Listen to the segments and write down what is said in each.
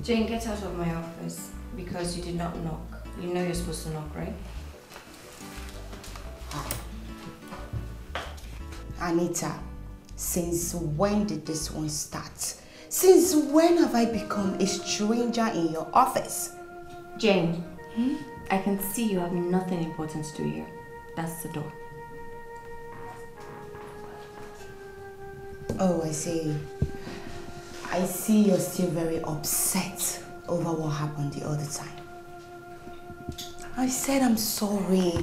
Jane, get out of my office because you did not knock. You know you're supposed to knock, right? Anita, since when did this one start? Since when have I become a stranger in your office? Jane, I can see you have nothing important to do here. That's the door. Oh, I see. I see you're still very upset over what happened the other time. I said I'm sorry.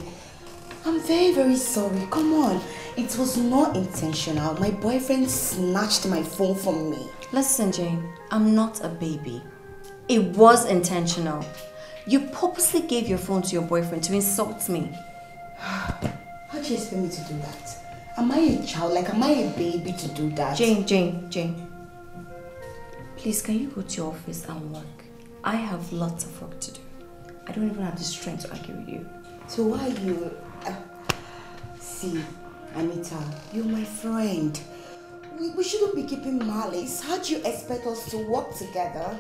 I'm very, very sorry. Come on. It was not intentional. My boyfriend snatched my phone from me. Listen, Jane, I'm not a baby. It was intentional. You purposely gave your phone to your boyfriend to insult me. How do you expect me to do that? Am I a child? Like, am I a baby to do that? Jane. Please, can you go to your office and work? I have lots of work to do. I don't even have the strength to argue with you. So why you... See, Anita, you're my friend. We shouldn't be keeping malice. How do you expect us to work together?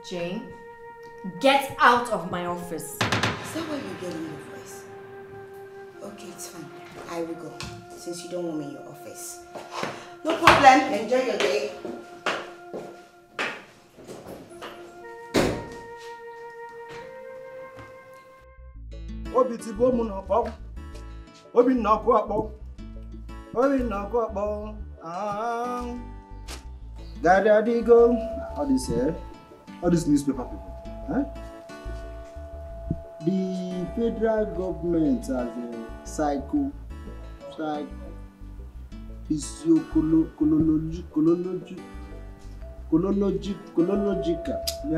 Jane, get out of my office. Is that why you're getting your voice? Okay, it's fine. I will go, since you don't want me in your office. No problem. Enjoy your day. All these newspaper people, huh? The federal government has a psychological. I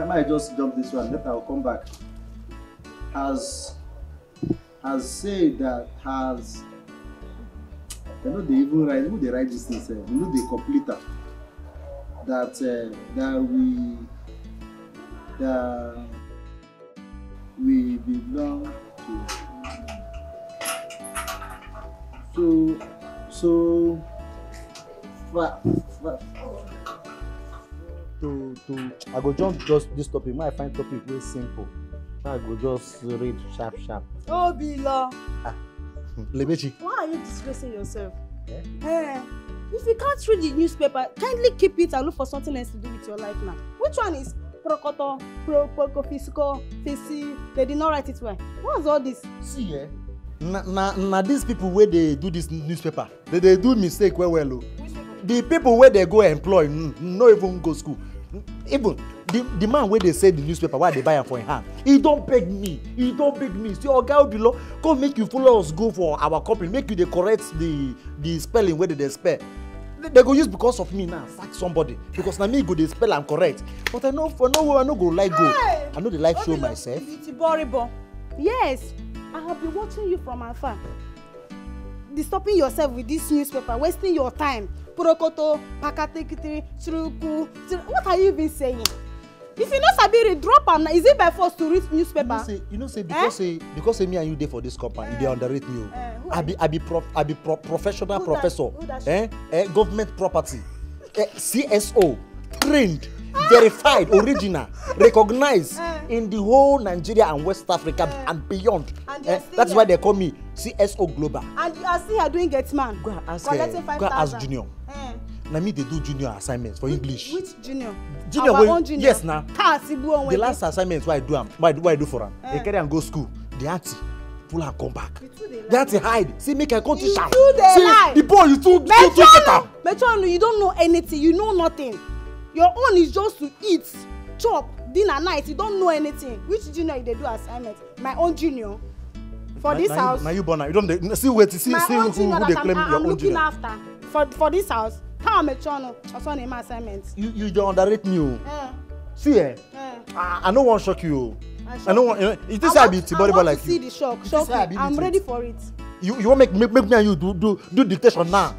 might just jump this one. Later I'll come back. Has said that they know they even write. Who they write this thing? They know they complete that. That we belong to. I go just this topic. I find topic very simple. I go just read sharp. Oh, Bila. Lebechi. Why are you disgracing yourself? Hey, if you can't read the newspaper, kindly keep it and look for something else to do with your life now. Which one is prokoto, physical, fisi? They did not write it well. What's all this? See, now these people where they do this newspaper, they do mistake well. The people where they go employ, no even go school. Even the man where they say the newspaper, why they buy it for in hand, he don't beg me. See, our guy below, come make you follow us go for our company, make you they correct the spelling where they spell. They go use because of me now, sack somebody. Because now me go they spell and correct. But I know for no I no go like go. I know they like show myself. Yes, I have been watching you from afar. Disturbing yourself with this newspaper, wasting your time. Prokoto, pakatekitiri, truku. What are you even saying? If you know Sabiri, drop am. Is it by force to read newspaper? You know say because me and you there for this company, they underrate me. I be professional professor. Government property. CSO, trained, verified, original, recognized in the whole Nigeria and West Africa and beyond. That's why they call me CSO Global. And you are still here doing Getman. Go ask Junior. Now me they do junior assignments for English. Which junior? Junior, our own junior. Yes, now. The last assignments why I do why I do for them. They carry and go school. The auntie pull and come back. The auntie hide. See, make I come to shout. See, the boy you too get am. Metro, you don't know anything. You know nothing. Your own is just to eat, chop, dinner, night. You don't know anything. Which junior they do assignment? My own junior. For this house. Now you born. You don't see where to see who they claim your own looking junior. After for this house. How Metro also name assignments. You don't underrate me. See I don't want to shock you. I don't want. It is I be body like you. See the shock. I'm ready for it. You want make me and you do dictation now.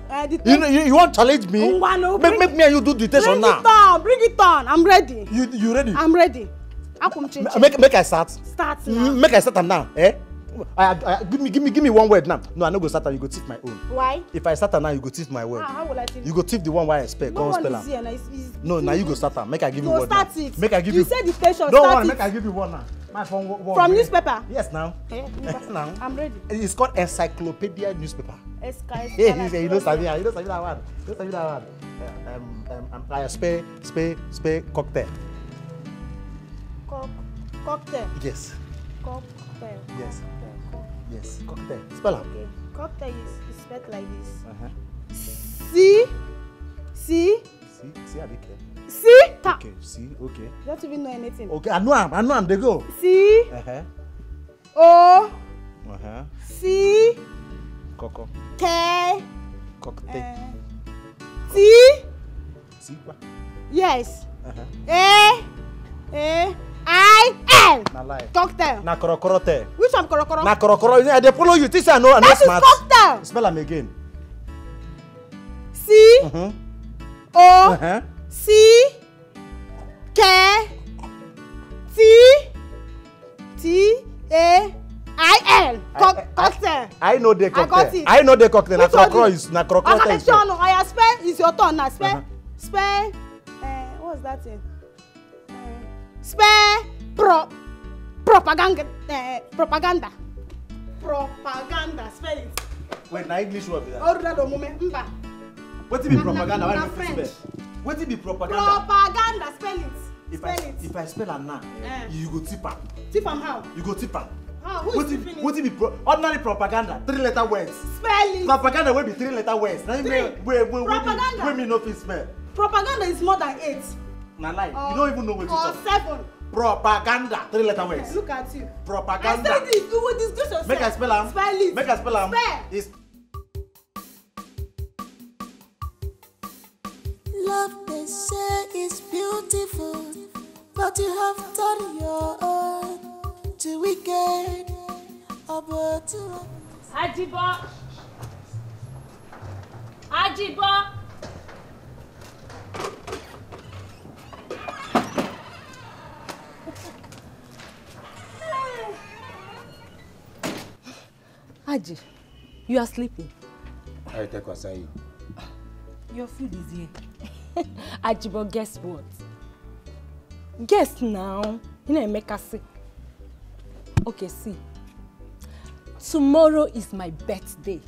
You want challenge me? Make me and you do dictation now. Bring it on. I'm ready. You ready? I'm ready. Make I start. Start now. Make I start now. Give me one word now. No, I no go start am. You go thief my own. Why? If I start am now, you go thief my word. How will I thief? You go thief the one why I spell. No Come one spell is here. am. No, now you go start am. Make I give you Go word now. start it. Make I give you. You said the station. Don't start worry. it. Make I give you one now. My phone. One From way. newspaper? Yes, now. Yeah, Now. I'm ready. It's called Encyclopedia newspaper. Esca. You don't sabi that one. You don't sabi that one. I spell cocktail. Cocktail. Yes. Cocktail. Yes. Cocktail. Yes. Cocktail. Spell am. Okay. Cocktail is spelled like this. See, I dey care. Okay. See. Okay. You don't even know anything. Okay. I know am. They go. C. Uh-huh. O. C. Coco. K. Cocktail. T. See what? Yes. Uh-huh. I. L. Na lie. Cocktail. Na korokorote. Which one korokoro? Na korokoro. I dey follow you. This I know. That is smart. cocktail. Spell am again. C. O. C. K. T. A. I. L. Cocktail. I know the cocktail. I got it. I know the cocktail. Na korokoro is na korokoro is. No, I spell. It's your turn now. Spell. Spell. What's that thing? Spell. Propaganda. Propaganda. Spell it. Wait, na English word be that? Hold that a moment. Mba. What be propaganda? Why Na not French. What be propaganda? Propaganda. Spell it. If I spell am now, you go tip am. Tip am how? You go tip am. How? Who is tipping it? What be ordinary propaganda? 3-letter words. Spell it. Propaganda will be 3-letter words. Now Propaganda. Wait me no fit spell. Propaganda is more than 8. Na lie. You don't even know what to Or talk. 7. Propaganda. 3-letter words. Look at you. Propaganda. I said this. You will disgrace yourself. Make I spell am. Spell it. Make I spell am. Spell. It's Love they say is beautiful, but you have done your own. Too wicked, about to. Ajibo. Aji, you are sleeping. I take a sign. Your food is here. Ajibo, guess what? Guess now. You know, make us say. Okay, see. Tomorrow is my birthday.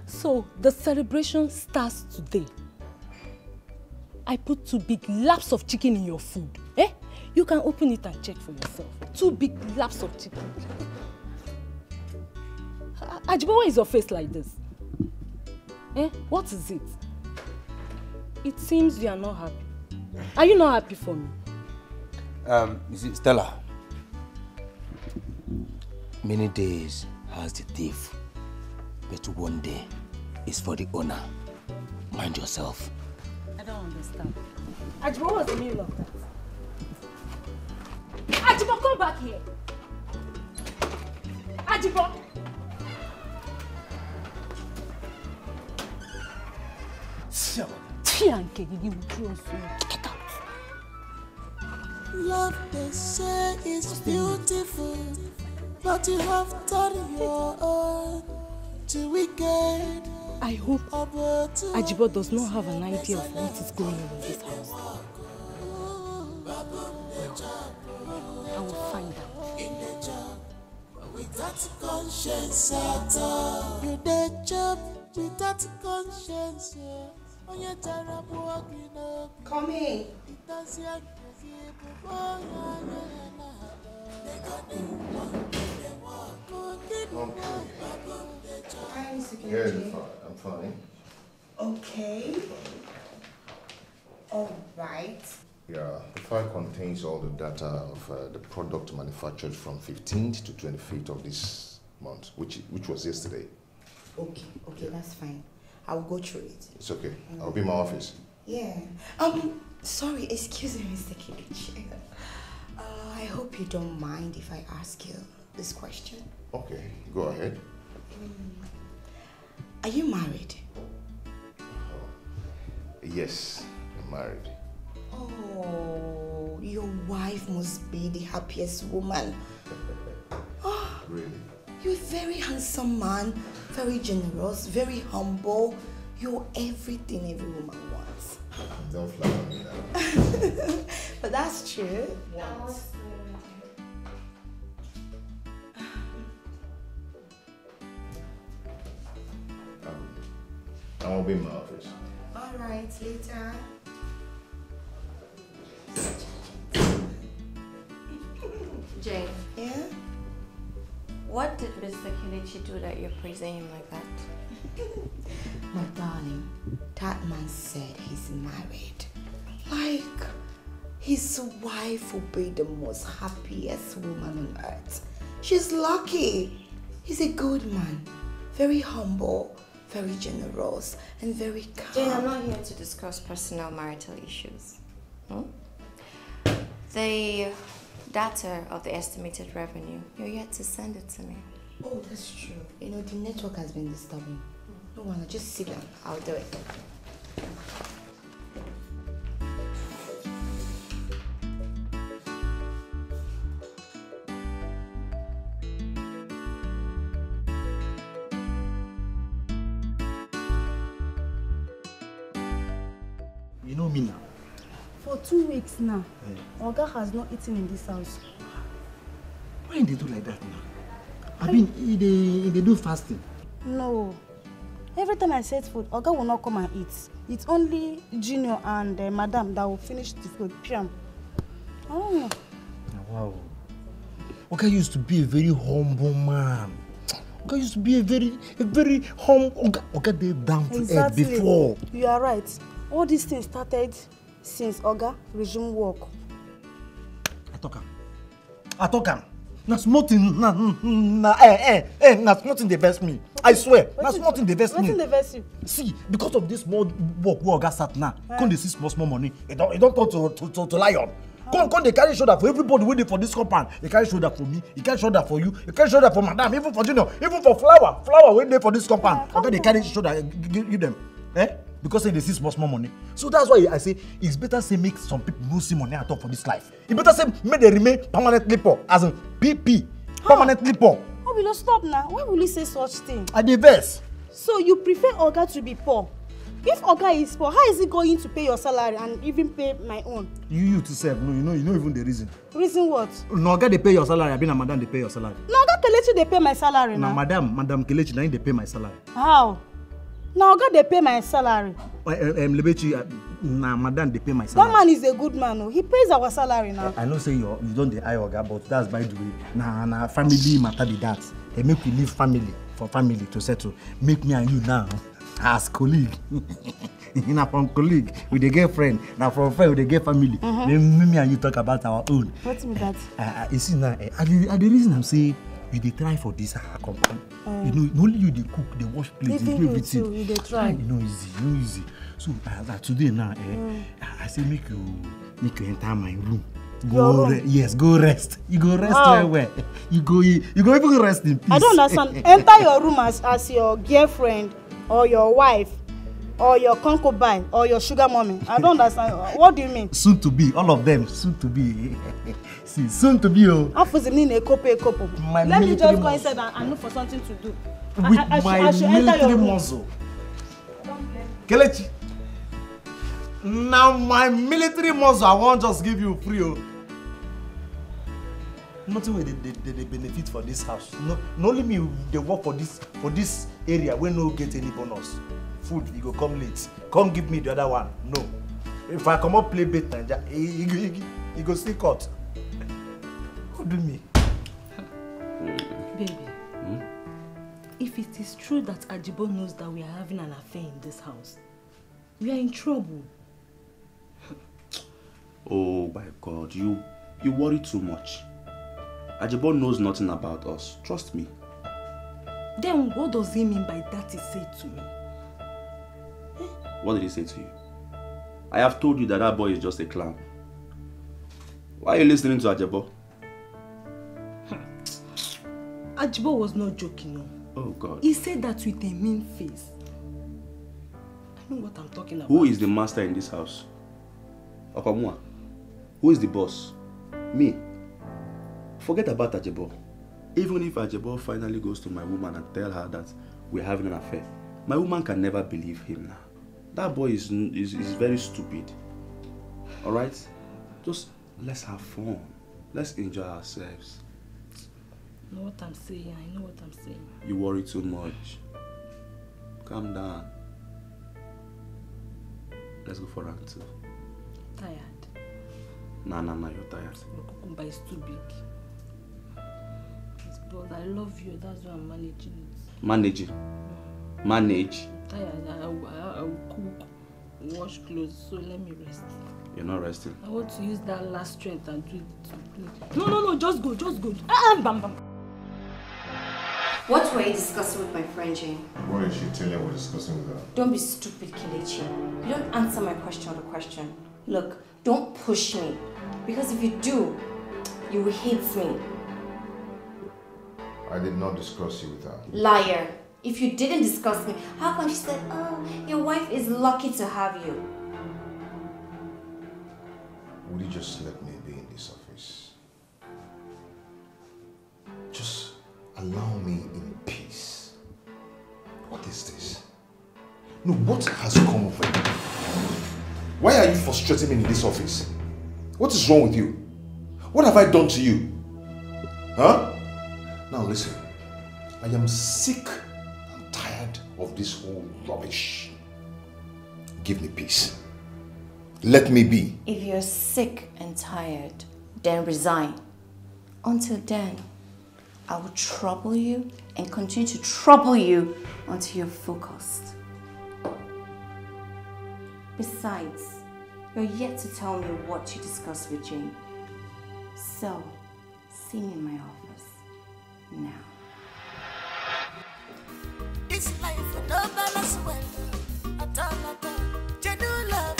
So the celebration starts today. I put 2 big laps of chicken in your food. You can open it and check for yourself. 2 big laps of chicken. Ajibo, why is your face like this? What is it? It seems you are not happy. Are you not happy for me? You see, Stella. Many days has the thief, but one day is for the owner. Mind yourself. I don't understand. Ajibo, what was the meaning of that? Ajibo, come back here. Ajibo. Get out. Love they say is beautiful, but you have done your own. Too wicked. I hope Ajibo does not have an idea of what is going on in this house. I will find out. Without conscience at all. You did job without conscience. Come in. Yeah, I'm fine. Okay. All right. Yeah, the file contains all the data of the product manufactured from 15th to 25th of this month, which was yesterday. Okay, that's fine. I'll go through it. It's okay. I'll be in my office. Yeah. Sorry, excuse me, Mr. Kilichi. I hope you don't mind if I ask you this question. Okay, go ahead. Are you married? Yes, I'm married. Oh, your wife must be the happiest woman. Oh, Really? You're a very handsome man, very generous, very humble. You're everything every woman wants. Don't flatter me now. But that's true. I'll be in my office. Alright, later. Jane. Yeah? What did Mr. Kelechi do that you're praising him like that? My darling, that man said he's married. Like, his wife will be the most happiest woman on earth. She's lucky. He's a good man. Very humble, very generous, and very calm. Jane, I'm not here to discuss personal marital issues. Hmm? The data of the estimated revenue, you're yet to send it to me. Oh, that's true. You know, the network has been disturbing. No one, just sit down. I'll do it. You know me now. For 2 weeks now, Oga has not eaten in this house. Why they do like that now? I mean, they do fasting. No. Every time I set food, Oga will not come and eat. It's only Junior and Madam that will finish the food. Piam. I don't know. Wow. Oga used to be a very humble man. Oga used to be a very humble. Oga did down to earth before. You are right. All these things started since Oga resumed work. I talk him. Na smoking, na smoking they best me. I swear, na smoking they best me. Nothing they best you. See, because of this small work where Oga start now, come they see small money. It don't turn to lion. Come they carry shoulder for everybody waiting for this compound. They carry shoulder for me, they carry shoulder for you, they carry shoulder for Madam, even for Junior, even for Flower waiting for this compound. Okay, they carry shoulder, give them. Because they see small money. So that's why I say it's better say make some people no see money at all for this life. It better say make they remain permanently poor, as in PP, permanently poor. Oh, will you stop now? Why will you say such thing? I diverse. So you prefer Oga to be poor? If Oga is poor, how is he going to pay your salary and even pay my own? You to serve, no, you know even the reason. Reason what? No, Oga they pay your salary, I been a Madam they pay your salary. No, Oga Kelechi they pay my salary now. No, Madam Kelechi now they pay my salary. How? Now Oga they pay my salary. Lebechi, na Madam they pay my salary. That man is a good man, oh. He pays our salary now. I know say you don't the eye Oga, but that's by the way. Na family matter be that. They make we leave family for family to settle. Make me and you now as colleague. Na from colleague with the girlfriend. Now from friend with the girl family. Then me and you talk about our own. What's me that? You see now, the reason I'm saying you dey try for this company. You know, only you dey cook, dey wash plates, dey do everything. Too, you dey try. You know easy. So today now, I say make you enter my room. Go rest. You go rest where? You go even rest in peace. I don't understand. Enter your room as your girlfriend or your wife or your concubine or your sugar mommy. I don't understand. What do you mean? Soon to be, all of them soon to be. See, soon to be. Oh. Let me just go inside and look for something to do. With my military muscle. Kelechi. Now my military muscle, I won't just give you free. Oh. Nothing where they benefit for this house. No only me they work for this area where no get any bonus. Food, you go come late. Come give me the other one. No. If I come up play bet Naija, you go still cut. Who do me? Baby, if it is true that Ajibo knows that we are having an affair in this house, we are in trouble. Oh my God, you worry too much. Ajibo knows nothing about us. Trust me. Then what does he mean by that he said to me? What did he say to you? I have told you that boy is just a clown. Why are you listening to Ajibo? Ajibo was not joking, no. Oh God. He said that with a mean face. I know what I'm talking about. Who is the master in this house? Okamua. Who is the boss? Me. Forget about Ajibo. Even if Ajebo finally goes to my woman and tell her that we're having an affair, my woman can never believe him now. That boy is very stupid. Alright? Just let's have fun. Let's enjoy ourselves. I know what I'm saying. I know what I'm saying. You worry too much. Calm down. Let's go for round 2. Tired. Nah, you're tired. Cucumber is too big. But I love you, that's why I'm managing it. Managing? Manage? I'm tired. I will cook, wash clothes, so let me rest. You're not resting? I want to use that last strength and do it. No, just go. Bam. What were you discussing with my friend Jane? What did she tell you we're discussing with her? Don't be stupid, Kelechi. You don't answer my question or the question. Look, don't push me. Because if you do, you will hate me. I did not discuss you with her. Liar. If you didn't discuss me, how come she said, oh, your wife is lucky to have you? Would you just let me be in this office? Just allow me in peace. What is this? No, what has come over you? Why are you frustrating me in this office? What is wrong with you? What have I done to you? Huh? Now listen, I am sick and tired of this whole rubbish. Give me peace. Let me be. If you're sick and tired, then resign. Until then, I will trouble you and continue to trouble you until you're focused. Besides, you're yet to tell me what you discussed with Jane. So, see me in my office now. It's life with no balance well. At all. Genuine love,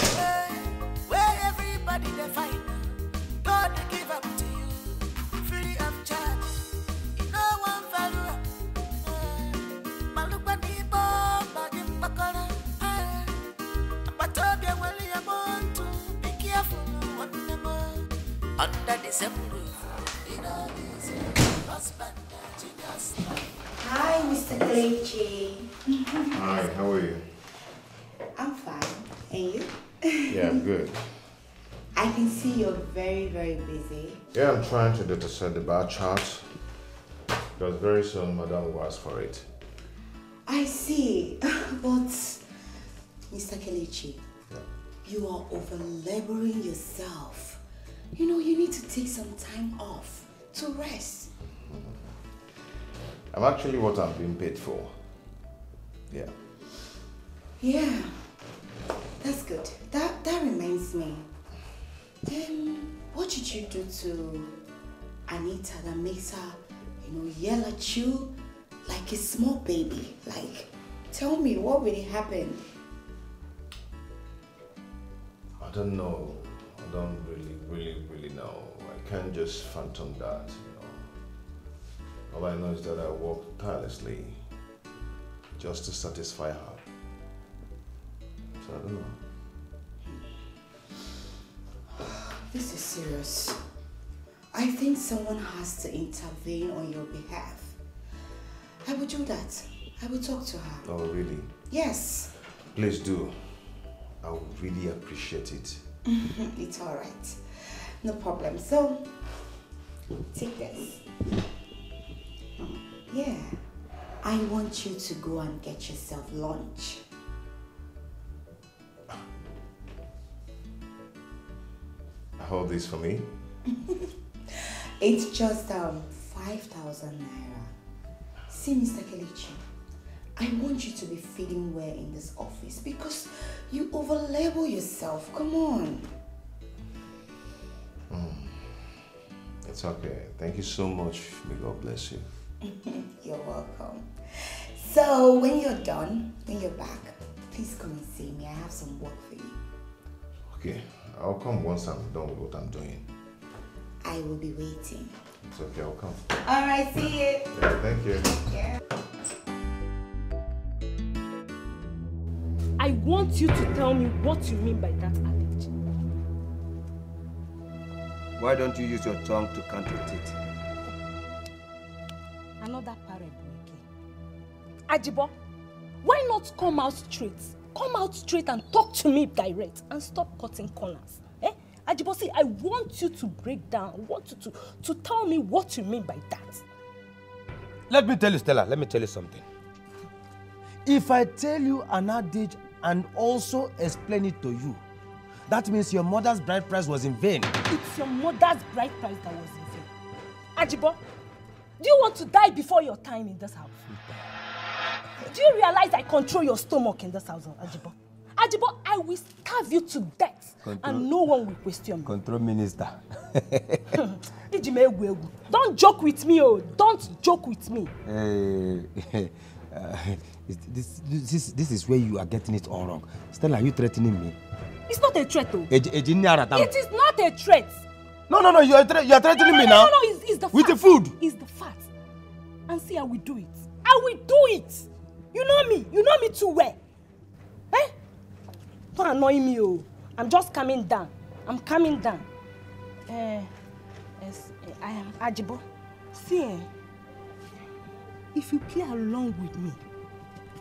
where everybody they find. God to give up to you, free of charge. You know one value. Malubani bomba gimbakara. But Toby William want to be careful one more. Under the same roof, you know this husband, genius. Hi, Mr. Kelechi. Hi, how are you? I'm fine. And you? Yeah, I'm good. I can see you're very, very busy. Yeah, I'm trying to dataset the bar chart. Because very soon, Madam will ask for it. I see. But, Mr. Kelechi, you are over-laboring yourself. You know, you need to take some time off to rest. I'm actually what I'm being paid for. Yeah. Yeah, that's good. That reminds me. What did you do to Anita that makes her, yell at you like a small baby? Like, tell me what really happened. I don't know. I don't really know. I can't just phantom that, All I know is that I work tirelessly just to satisfy her. So I don't know. This is serious. I think someone has to intervene on your behalf. I will do that. I will talk to her. Oh, really? Yes. Please do. I would really appreciate it. It's all right. No problem. So, take this. Yeah. I want you to go and get yourself lunch. Hold this for me. It's just 5,000 naira. See, Mr. Kelechi, I want you to be feeling well in this office because you overlabel yourself. Come on. It's okay. Thank you so much. May God bless you. You're welcome. So, when you're done, when you're back, please come and see me. I have some work for you. Okay. I'll come once I'm done with what I'm doing. I will be waiting. It's okay, I'll come. All right, see you. Yeah, thank you. Yeah. I want you to tell me what you mean by that adage. Why don't you use your tongue to counter it? another parable again. Ajibo, why not come out straight? Come out straight and talk to me direct and stop cutting corners. Eh? Ajibo, see, I want you to break down. I want you to tell me what you mean by that. Let me tell you, Stella, let me tell you something. If I tell you an adage and also explain it to you, that means your mother's bride price was in vain. It's your mother's bride price that was in vain. Ajibo, do you want to die before your time in this house? Do you realize I control your stomach in this house, Ajibo? Ajibo, I will starve you to death and no one will question me. Control minister. Don't joke with me, oh. Don't joke with me. This is where you are getting it all wrong. Stella, are you threatening me? It's not a threat, though. It is not a threat. No, you are threatening me now. No, it's the fact. With the food. It's the fact. And see, I will do it. I will do it. You know me. You know me too well. Eh? Don't annoy me, oh. I'm just coming down. I'm coming down. Yes, I am Ajibo. See, if you play along with me,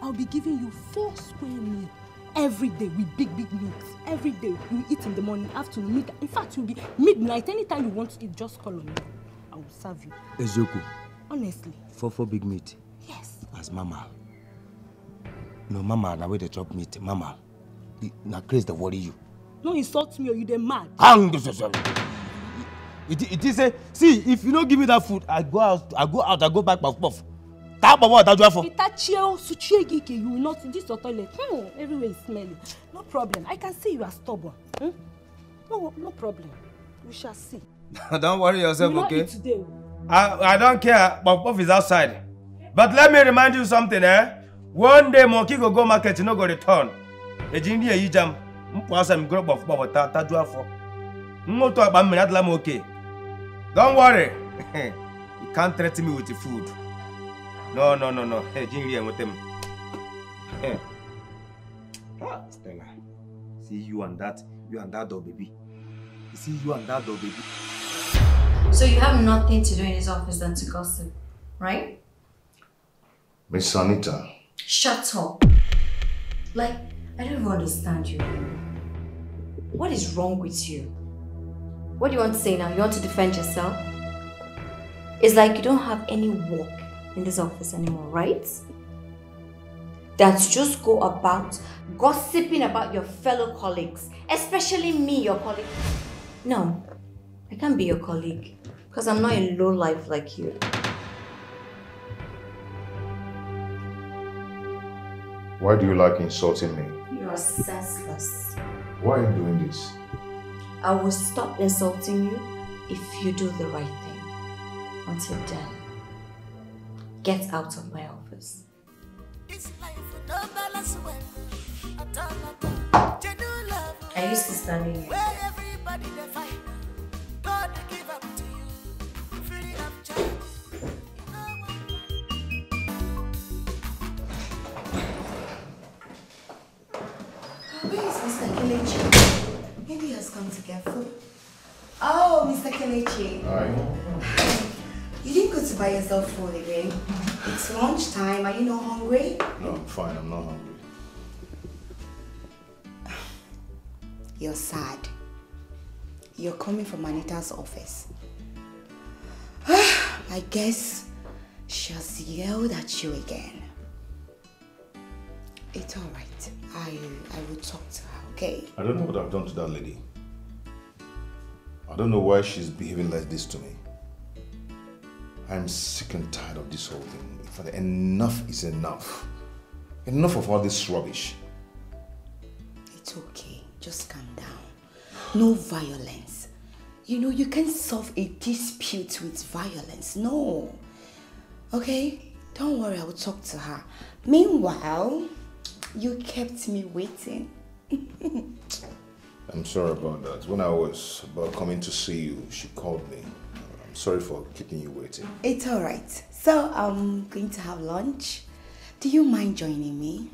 I'll be giving you 4 square meals every day with big meals. Every day. You eat in the morning, afternoon, midnight. In fact, you'll be midnight. Anytime you want to eat, just call on me. I will serve you. Ezoku. Honestly. 4 big meat. Yes. As mama. No, mama, now where they chop meat. Mama. Now crazy to worry you. No insult me or you they mad. It is a see, if you don't give me that food, I go out, I go back puff. Tap about that for. You will not this your toilet. Everywhere is smelly. No problem. I can see you are stubborn. No problem. We shall see. Don't worry yourself, okay? Today. I don't care. Puff is outside. But let me remind you something, eh? One day monkey go market, you no go return. Ejindi e jam. Mpwasa mi grow puff ta do afọ. Mmoto agba mmiri adala m okay. Don't worry. You can't threaten me with the food. No. Ejindi e nwete m. Stella. See you and that dog baby. You see you and that dog baby. So you have nothing to do in his office than to gossip, right? Miss Anita. Shut up. Like, I don't even understand you. What is wrong with you? What do you want to say now? You want to defend yourself? It's like you don't have any work in this office anymore, right? That you just go about gossiping about your fellow colleagues, especially me, your colleague. No, I can't be your colleague because I'm not a low life like you. Why do you like insulting me? You are senseless. Why are you doing this? I will stop insulting you if you do the right thing. Until then, get out of my office. I used to stand in here. Where is Mr. Kelechi? Maybe he has come to get food. Oh, Mr. Kelechi. Hi. You didn't go to buy yourself food again. It's lunchtime. Are you not hungry? No, I'm fine. I'm not hungry. You're sad. You're coming from Anita's office. I guess she has yelled at you again. It's all right. I will talk to her, okay? I don't know what I've done to that lady. I don't know why she's behaving like this to me. I'm sick and tired of this whole thing. Enough is enough. Enough of all this rubbish. It's okay. Just calm down. No violence. You know, you can't solve a dispute with violence. No. Okay? Don't worry, I will talk to her. Meanwhile, you kept me waiting. I'm sorry about that. When I was about coming to see you, she called me. I'm sorry for keeping you waiting. It's all right. So I'm going to have lunch. Do you mind joining me?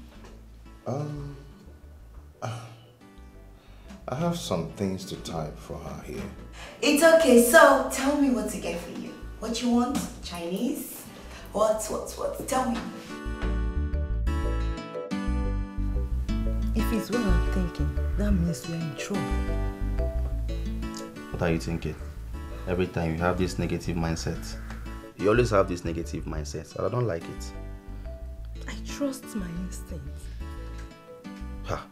I have some things to type for her here. It's okay. So tell me what to get for you. What you want? Chinese? What? Tell me. If it's what I'm thinking, that means we're in trouble. What are you thinking? Every time you have this negative mindset. You always have this negative mindset, and I don't like it. I trust my instincts. Ha.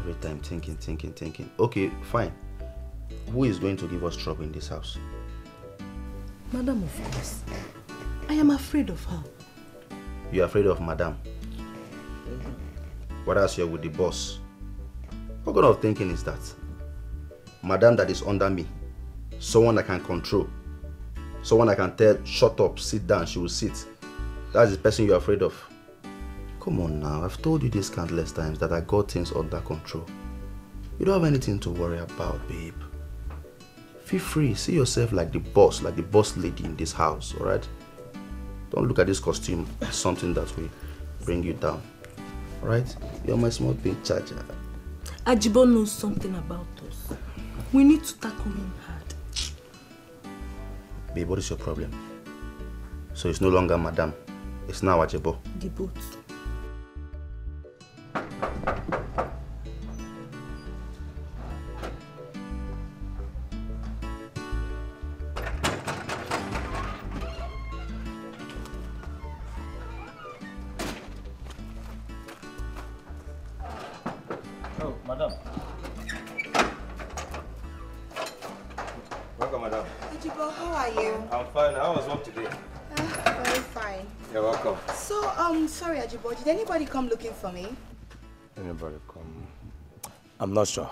Every time thinking. Okay, fine. Who is going to give us trouble in this house? Madam, of course. I am afraid of her. You're afraid of Madam? Whereas you're with the boss. What kind of thinking is that? Madam that is under me. Someone I can control. Someone I can tell, shut up, sit down, she will sit. That's the person you're afraid of. Come on now, I've told you this countless times that I got things under control. You don't have anything to worry about, babe. Feel free, see yourself like the boss lady in this house, alright? Don't look at this costume as something that will bring you down, alright? You're my small pin charger. Ajibo knows something about us. We need to tackle him hard. Babe, what is your problem? So it's no longer Madam, it's now Ajibo. The boat. Oh, Madam. Welcome, Madam. Ajibo, how are you? I'm fine. How was work today? Very fine. You're welcome. So, sorry, Ajibo, did anybody come looking for me? Anybody come? I'm not sure.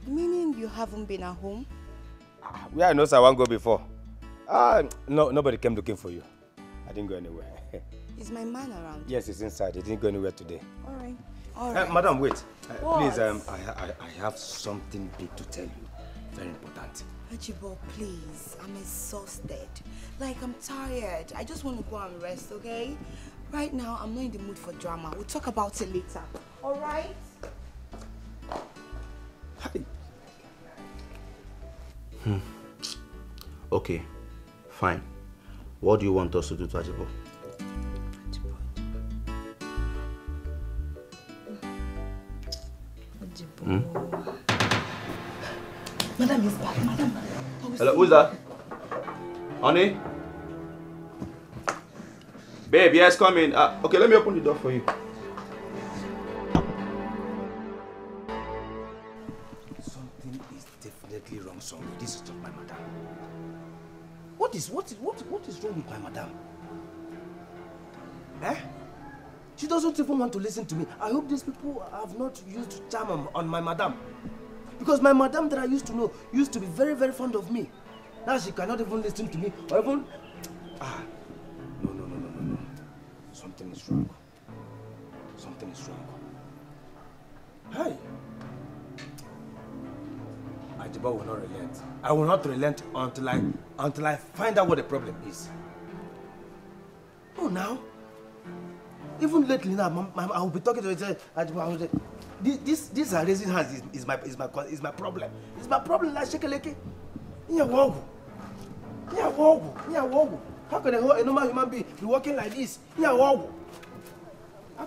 Meaning you haven't been at home? Where I know I won't go before. No, nobody came looking for you. I didn't go anywhere. Is my man around? Yes, he's inside. He didn't go anywhere today. All right. Madam, wait. What? Please, I have something big to tell you. Very important. Ajibo, please. I'm exhausted. Like, I'm tired. I just want to go and rest, okay? Right now, I'm not in the mood for drama. We'll talk about it later. All right? Okay, fine. What do you want us to do to Ajibo? Madam is back, madam. Hello, who's that? Honey? Babe, yes, come in. Okay, let me open the door for you. Something is definitely wrong somewhere. This is not my madam. What is wrong with my madam? Eh? She doesn't even want to listen to me. I hope these people have not used charm on my madam. Because my madam that I used to know used to be very, very fond of me. Now she cannot even listen to me or even... No. Something is wrong. Hey! Ajibo will not relent. I will not relent until I find out what the problem is. Oh, now? Even lately now, I will be talking to her. Ajibo, this are raising hands is my problem. It's my problem. Like shekeleke. How can a normal human being be walking like this? No. I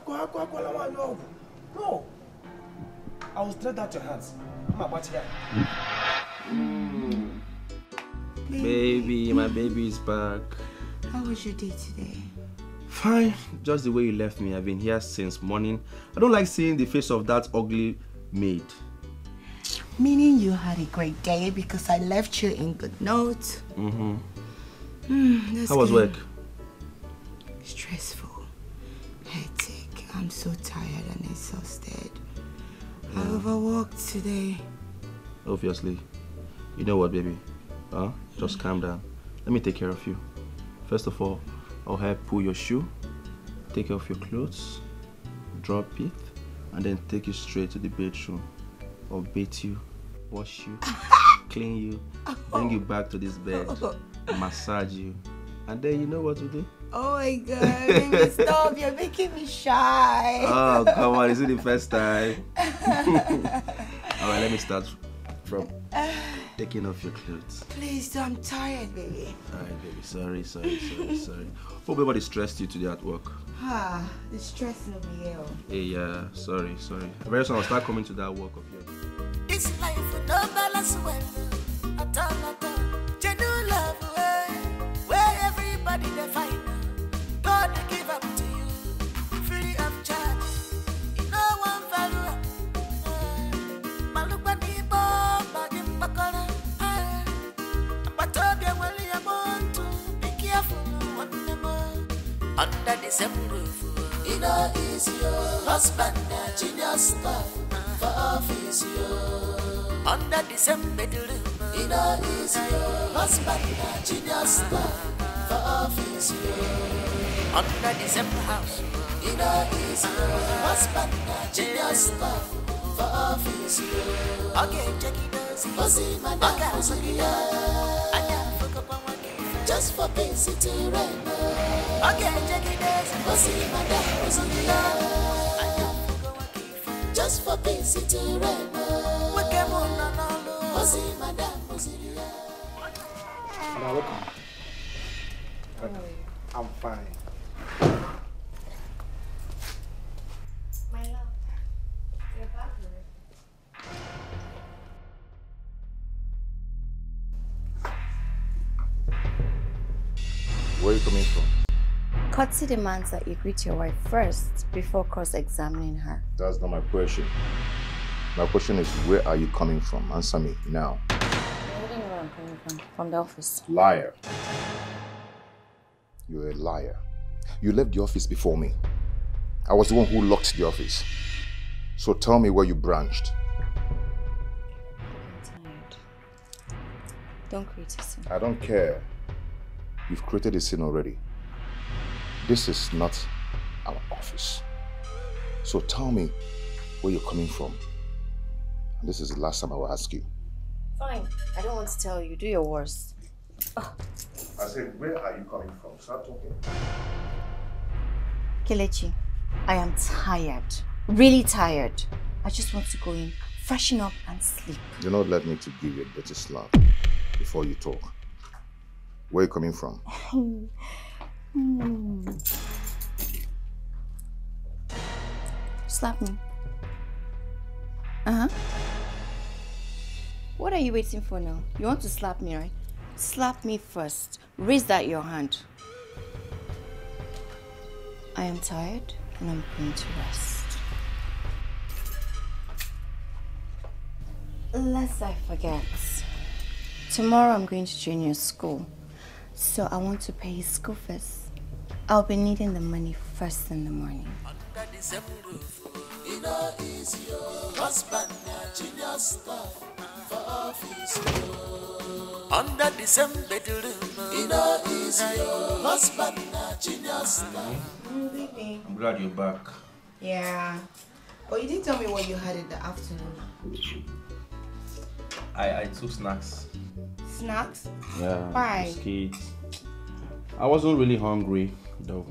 will straight out your hands. I'm about here. Baby, my baby is back. How was your day today? Fine, just the way you left me. I've been here since morning. I don't like seeing the face of that ugly maid. Meaning you had a great day because I left you in good notes. How was work? Stressful, hectic. I'm so tired and exhausted. I overworked today. Obviously. You know what, baby? Just calm down. Let me take care of you. First of all, I'll help pull your shoe, take care of your clothes, drop it, and then take you straight to the bedroom. I'll bathe you, wash you, clean you, bring you back to this bed, massage you, and then you know what to do? Oh my God, baby, stop, you're making me shy. Oh, come on, is it the first time? Alright, let me start from... taking off your clothes. Please, I'm tired, baby. Alright, baby. Sorry. Hope everybody stressed you today at work. The stress no be here. Hey, yeah, sorry. Very soon I'll start coming to that work of yours. It's life with no balance well. Genuine love where everybody they find. God they give up to you, free of charge. You know one value. Malubani bomba gimbakora. But again when you want to be careful one more. Under the same roof, it all is your husband, genius stuff for office you. Under the same bedroom, it all is your husband, genius stuff for office you. Under the same house, it all is your husband, genius stuff for office you. Okay, check it out. Just for busy to rain. Okay, check it out. Just for busy to rain. Now, welcome. I'm fine. My love, you're back already. Where are you coming from? Courtesy demands that you greet your wife first before cross-examining her. That's not my question. My question is, where are you coming from? Answer me now. I already know where I'm coming from the office. Liar. You're a liar. You left the office before me. I was the one who locked the office. So tell me where you branched. I'm tired. Don't create a scene. I don't care. You've created a scene already. This is not our office. So tell me where you're coming from. And this is the last time I will ask you. Fine. I don't want to tell you. Do your worst. Oh. I said, where are you coming from? Start talking. Kelechi, I am tired. Really tired. I just want to go in, freshen up and sleep. Do not let me to give you a dirty slap before you talk. Where are you coming from? Slap me. Uh-huh. What are you waiting for now? You want to slap me, right? Slap me first. Raise that your hand. I am tired and I'm going to rest. Lest I forget. Tomorrow I'm going to junior school. So I want to pay his school fees. I'll be needing the money first in the morning. Under the same roof, it all is your husband, genius stuff for office. Under the same bedroom, it all is your husband, genius stuff. I'm glad you're back. Yeah. But you didn't tell me what you had in the afternoon. I took snacks. Snacks? Yeah. Why? Biscuits. I wasn't really hungry though.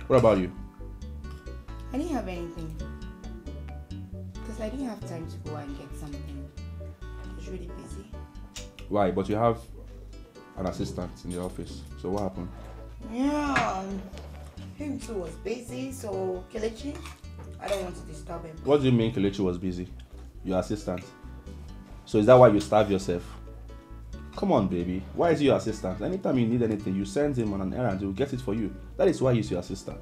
What about you? I didn't have anything. Because I didn't have time to go and get something. I was really busy. Why? But you have an assistant in the office. So what happened? Yeah. Him too was busy, so Kelechi, I don't want to disturb him. What do you mean Kelechi was busy? Your assistant. So is that why you starve yourself? Come on, baby. Why is he your assistant? Anytime you need anything, you send him on an errand, he'll get it for you. That is why he's your assistant.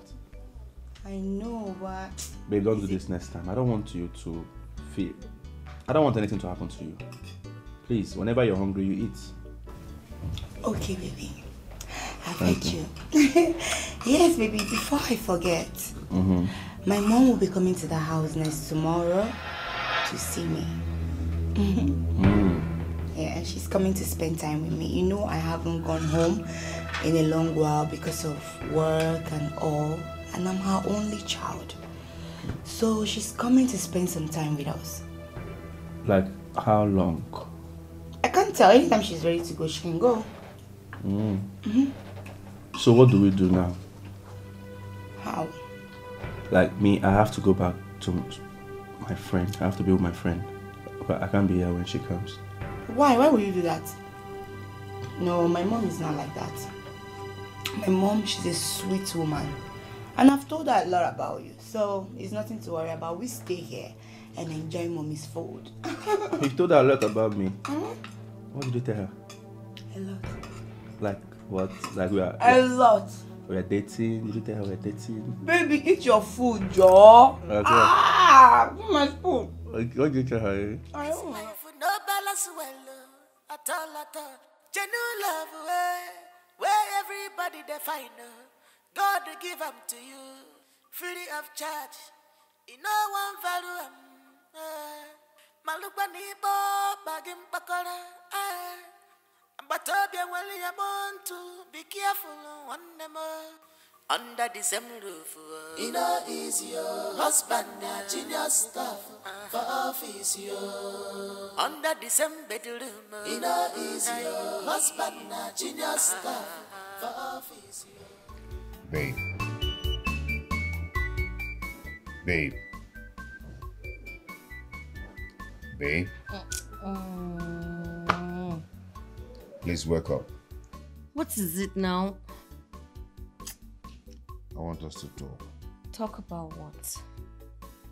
I know, but... Babe, don't do this next time. I don't want you to feel... I don't want anything to happen to you. Please, whenever you're hungry, you eat. Okay, baby. I beg you. Yes, baby, before I forget, my mom will be coming to the house next tomorrow to see me. Yeah, and she's coming to spend time with me. You know, I haven't gone home in a long while because of work and all, and I'm her only child. So she's coming to spend some time with us. Like, how long? I can't tell. Anytime she's ready to go, she can go. So what do we do now? How? Like me, I have to go back to my friend. I have to be with my friend. But I can't be here when she comes. Why? Why would you do that? No, my mom is not like that. My mom, she's a sweet woman. And I've told her a lot about you. So it's nothing to worry about. We stay here and enjoy mommy's food. You told her a lot about me. What did you tell her? A lot. Like what? Like a lot. We are dating. Did you tell her we are dating? Baby, eat your food, Joe. Okay. Eat my food. What did you tell her? I don't know. No balance well, at all. Genuine love, where everybody they find God will give them to you, free of charge. In no one value Malukani bo bagim pakora. But well, you want to be careful one more. Under the same roof, you know, is your husband, genius stuff for office, yo. Under the same bedroom, you know, is your husband, genius stuff for office, yo. Babe. Babe. Babe. Please wake up. What is it now? I want us to talk. Talk about what?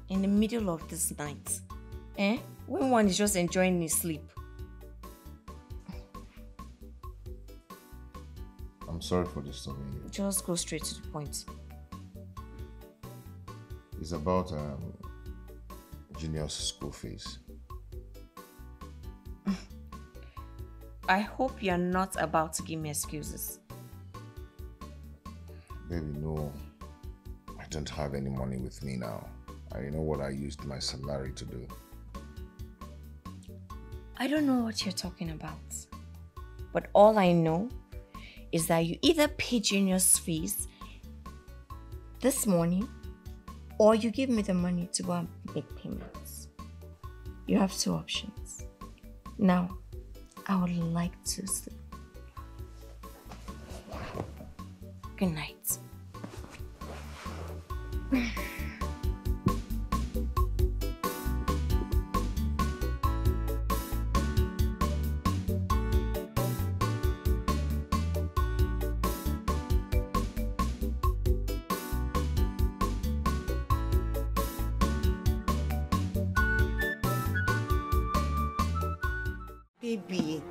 In the middle of this night? Eh? When one is just enjoying his sleep. I'm sorry for disturbing you. Just go straight to the point. It's about Junior's school fees. I hope you're not about to give me excuses. Baby, no. I don't have any money with me now. I know what I used my salary to do. I don't know what you're talking about. But all I know is that you either pay Junior's fees this morning or you give me the money to go and make payments. You have two options. Now, I would like to sleep. Good night. Baby,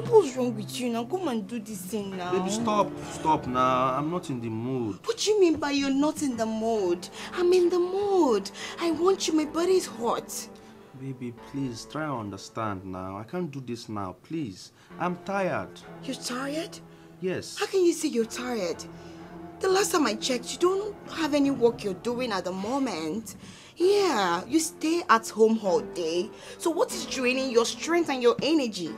what's wrong with you now? Come and do this thing now. Baby, stop now. I'm not in the mood. What do you mean by you're not in the mood? I'm in the mood. I want you, my body's hot. Baby, please, try and understand now. I can't do this now, please. I'm tired. You're tired? Yes. How can you say you're tired? The last time I checked, you don't have any work you're doing at the moment. Yeah, you stay at home all day. So what is draining your strength and your energy?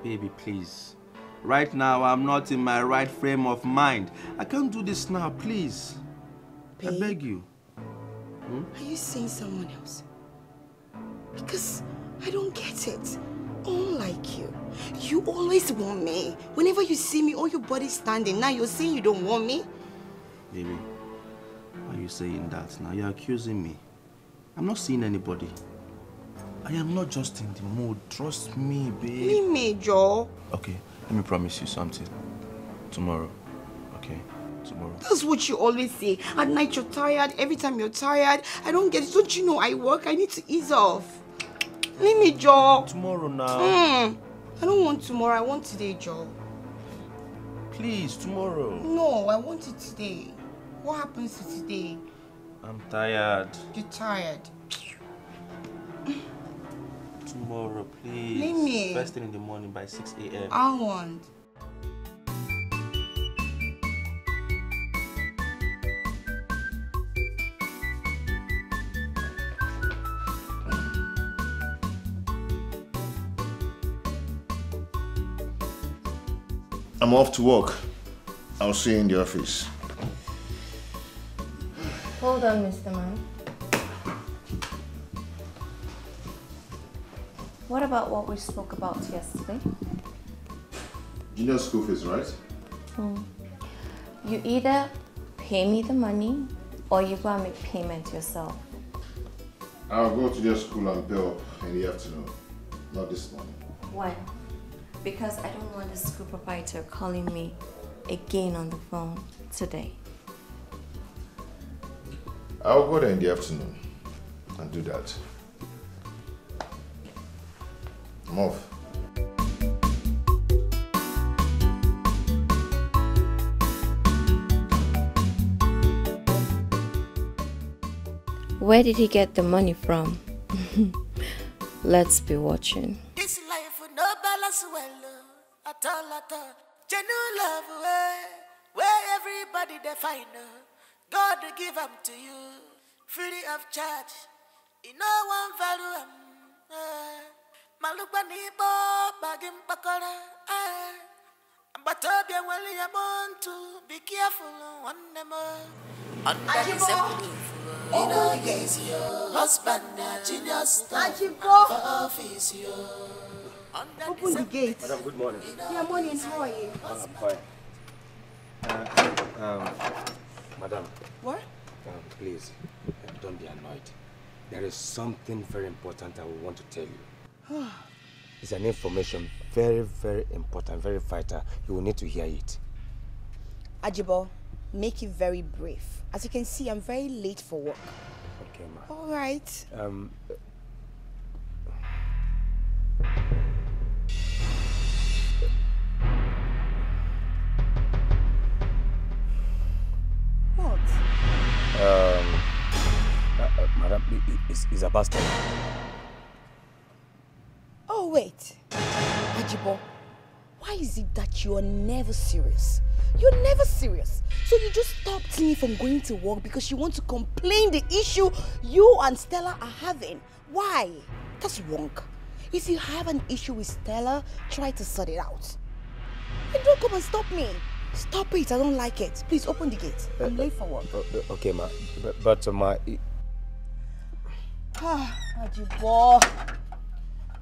Baby, please. Right now, I'm not in my right frame of mind. I can't do this now, please. Babe, I beg you. Are you saying someone else? Because I don't get it. Unlike you. You always want me. Whenever you see me, all your body's standing. Now you're saying you don't want me? Baby, why are you saying that now? You're accusing me. I'm not seeing anybody. I am not just in the mood. Trust me, babe. Me, Joe. Okay, let me promise you something. Tomorrow. Okay? Tomorrow. That's what you always say. At night you're tired. Every time you're tired. I don't get it. Don't you know I work? I need to ease off. Leave me, Joe. Tomorrow now. I don't want tomorrow. I want today, Joe. Please, tomorrow. No, I want it today. What happens to today? I'm tired. You're tired. Tomorrow, please. Leave me. First thing in the morning by 6 a.m. I want. I'm off to work. I'll see you in the office. Hold on, Mr. Man. What about what we spoke about yesterday? Junior school fees, right? You either pay me the money or you go and make payment yourself. I'll go to their school and pay up in the afternoon. Not this morning. Why? Because I don't want the school proprietor calling me again on the phone today. I'll go there in the afternoon and do that. I'm off. Where did he get the money from? Let's be watching. This life with no balance well at all. Genuine love where everybody they find God will give them to you free of charge. In no one value Malupa nibo bagim pakora but Tobian William want to be careful one more. Under the same roof. You know, yes, your husband, genius, for office, Open the gate. Madam, good morning. Yeah, morning. How are you? I'm fine. Madam. What? Please, don't be annoyed. There is something very important I want to tell you. It's an information very, very important, very vital. You will need to hear it. Ajibo, make it very brief. As you can see, I'm very late for work. Okay, ma. All right. What? Madam, it's a bastard. Oh, wait. Ajibo, why is it that you are never serious? You're never serious. So you just stopped me from going to work because you want to complain the issue you and Stella are having. Why? That's wrong. If you have an issue with Stella, try to sort it out. And don't come and stop me. Stop it. I don't like it. Please open the gate. I'm late for work. Okay, ma. But ma... Ajibo.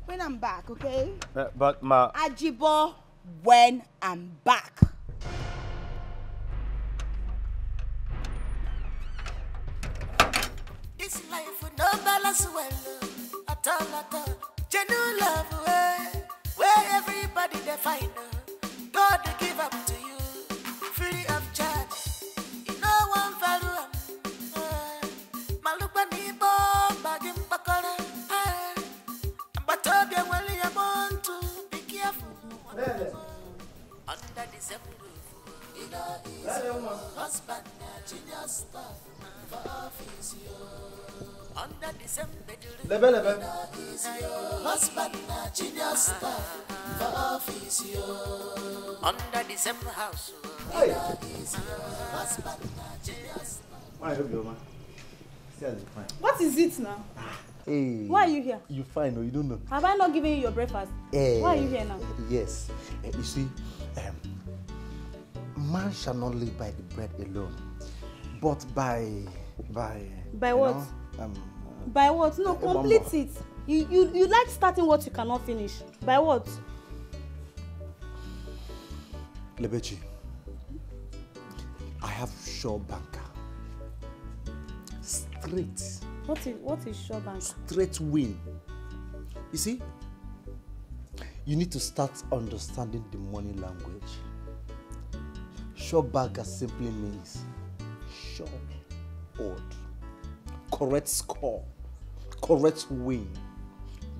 When I'm back, okay? But ma... Ajibo, when I'm back. This life with no balance well at all. Genuine love where everybody they find God will give up to you free of charge. In no one value Malupa nibo bagim pakora but Tobian William want to be careful under the same roof. You know he's your husband, genius stuff for office. Under the same bedroom, is your husband, genius stuff for office. Under the same house, is your husband, genius stuff. What is it now? Hey. Why are you here? You fine, or you don't know? Have I not given you your breakfast? Why are you here now? Yes. You see, man shall not live by the bread alone, but by what? By what? No, complete Mama. it. You like starting what you cannot finish. By what? Lebechi, I have sure banker. Straight. What is sure bank? Straight win. You see, you need to start understanding the money language. Sure banker simply means sure odd. Correct score. Correct win.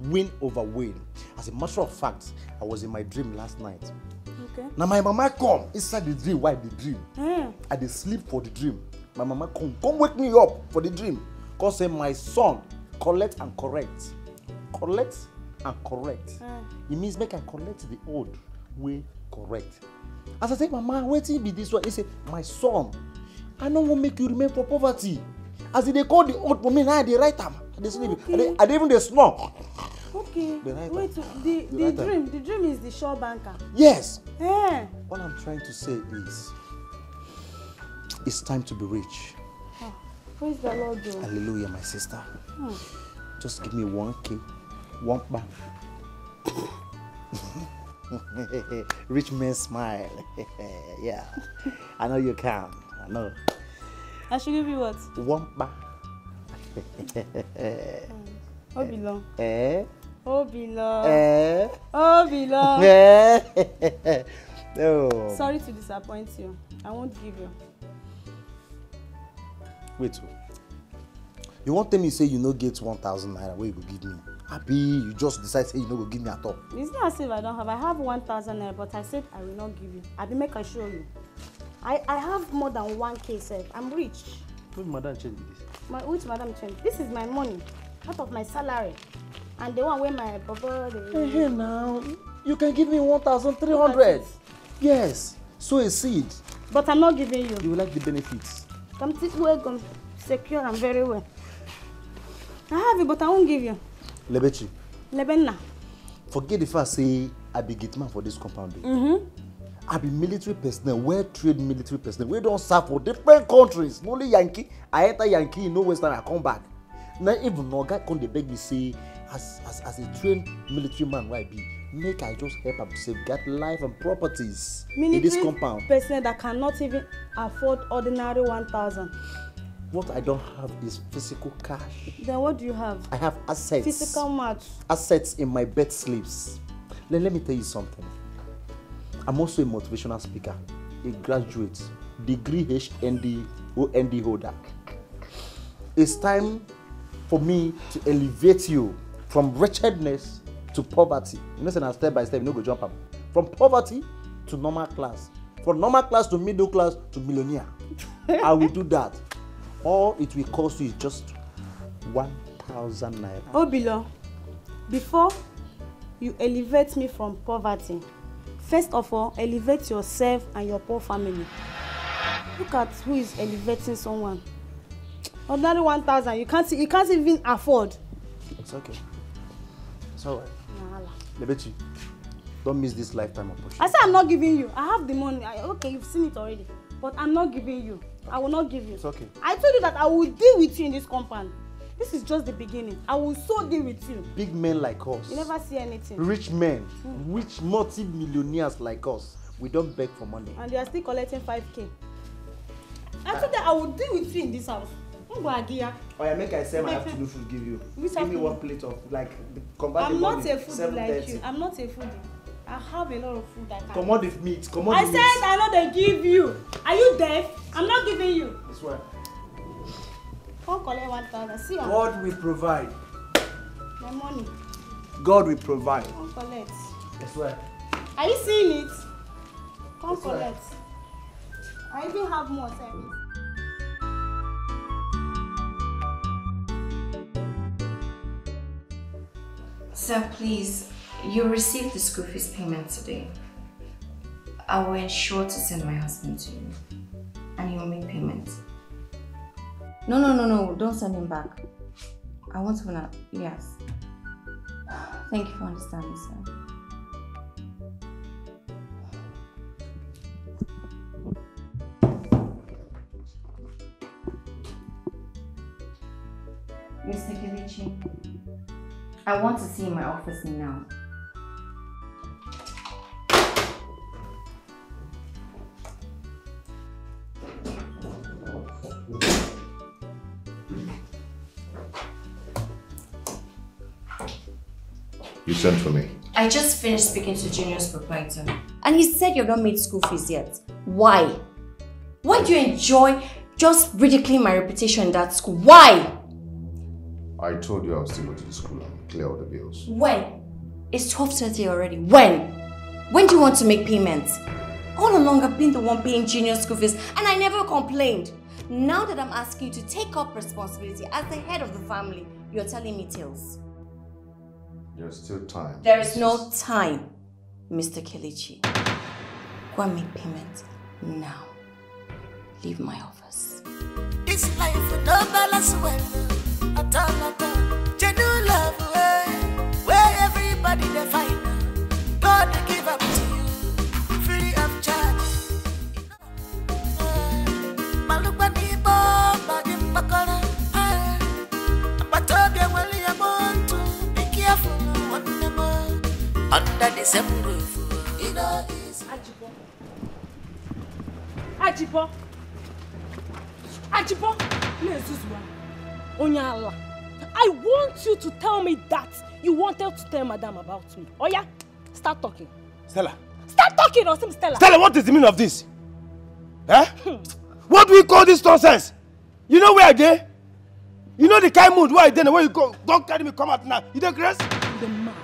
Win over win. As a matter of fact, I was in my dream last night. Okay. Now my mama come inside the dream. Why the dream? Mm. I dey sleep for the dream. My mama come wake me up for the dream. Cause say my son collect and correct. Collect and correct. It means make I collect the old way correct. As I say, mama, wetin be this one? He say, my son, I no wan make you remain for poverty. As they call the old for me, now they write am. They sleep. Okay. I even they snore. Okay. Wait, The dream is the sure banker. Yes. Eh. What I'm trying to say is, it's time to be rich. Oh, praise the Lord, though. Hallelujah, my sister. Just give me 1K, one bang. Rich man smile. Yeah, I know you can. I know. I should give you what? One bang. What belong? Oh, beloved. Eh? Oh, beloved. Eh? Oh. Sorry to disappoint you. I won't give you. Wait. You won't tell me say you no get 1,000 naira where you go give me? Happy, you just decide say you no go give me at all. It's not as if I don't have. I have 1,000 naira, but I said I will not give you. I will make I show you. I have more than 1K sef. I'm rich. Which madam change this? Which madam change? This is my money, out of my salary, and the one where my papa. Hey, now you can give me 1,300. Yes, sow a seed. But I'm not giving you. You will like the benefits. Come sit well, come secure and very well. I have it, but I won't give you. Lebechi. Lebenna. Forget the fact say I be gate man for this compound. I be military personnel, well-trained military personnel. We don't serve for different countries. Not only Yankee, I enter Yankee, you know Western, I come back. Now even no guy come dey beg me say, as a trained military man where I be, make I just help am safeguard life and properties in this compound. Personnel that cannot even afford ordinary 1,000. What I don't have is physical cash. Then what do you have? I have assets. Physical match. Assets in my bed slips. Let me tell you something. I'm also a motivational speaker, a graduate, degree HND, OND holder. It's time for me to elevate you from wretchedness to poverty. You know, say step by step, you know, go jump up. From poverty to normal class. From normal class to middle class to millionaire. I will do that. All it will cost you is just 1,000 naira. Oh, below. Before you elevate me from poverty, first of all, elevate yourself and your poor family. Look at who is elevating someone. Ordinary 1,000, you can't even afford. It's okay. It's alright. Lebechi, don't miss this lifetime opportunity. I said I'm not giving you. I have the money. Okay, you've seen it already. But I'm not giving you. I will not give you. It's okay. I told you that I will deal with you in this compound. This is just the beginning. I will so deal with you. Big men like us. You never see anything. Rich men, rich multi-millionaires like us, we don't beg for money. And they are still collecting 5K. I told you I will deal with you in this house. Oh yeah, make I say my afternoon food give you. Which give me afternoon? 1 plate of like convert I'm the not money, a foodie like 7:30. you. I'm not a foodie. I have a lot of food I can. Commodity meat, commodity I meat. said I know they give you. Are you deaf? I'm not giving you. This one. Come collect 1,000. See God will provide. my money. God will provide. Come collect. That's why. Are you seeing it? Come That's right. collect. I even have more service. Sir, please, you received the school fees payment today. I will ensure to send my husband to you, and he will make payment. No, don't send him back. I want to know, yes. Thank you for understanding, sir. Mr. Kelechi, I want to see you in my office now. You sent for me. I just finished speaking to Junior's proprietor, and he said you've not made school fees yet. Why? Why do you enjoy just ridiculing my reputation in that school? Why? I told you I was still going to the school and clear all the bills. When? It's 12:30 already. When? When do you want to make payments? All along I've been the one paying Junior's school fees, and I never complained. Now that I'm asking you to take up responsibility as the head of the family, you're telling me tales. There's still time. There is no time, Mr. Kelechi. Go and make payment now. Leave my office. This life with no balance well. At all. Genuine love, where everybody they find. God they give up to you, free of charge. Malukani bomba gimbakora. But I want to be careful under the same roof. You know it's Ajibo, Nezuzua, Onyala, I want you to tell me that you wanted to tell Madam about me. Oh yeah? Start talking. Stella. Start talking, Osim Stella. Stella, what is the meaning of this? Eh? What do we call this nonsense? You know where I dey? You know the kind mood where I dey where you go. Don't carry me come out now. You don't grace? You're mad.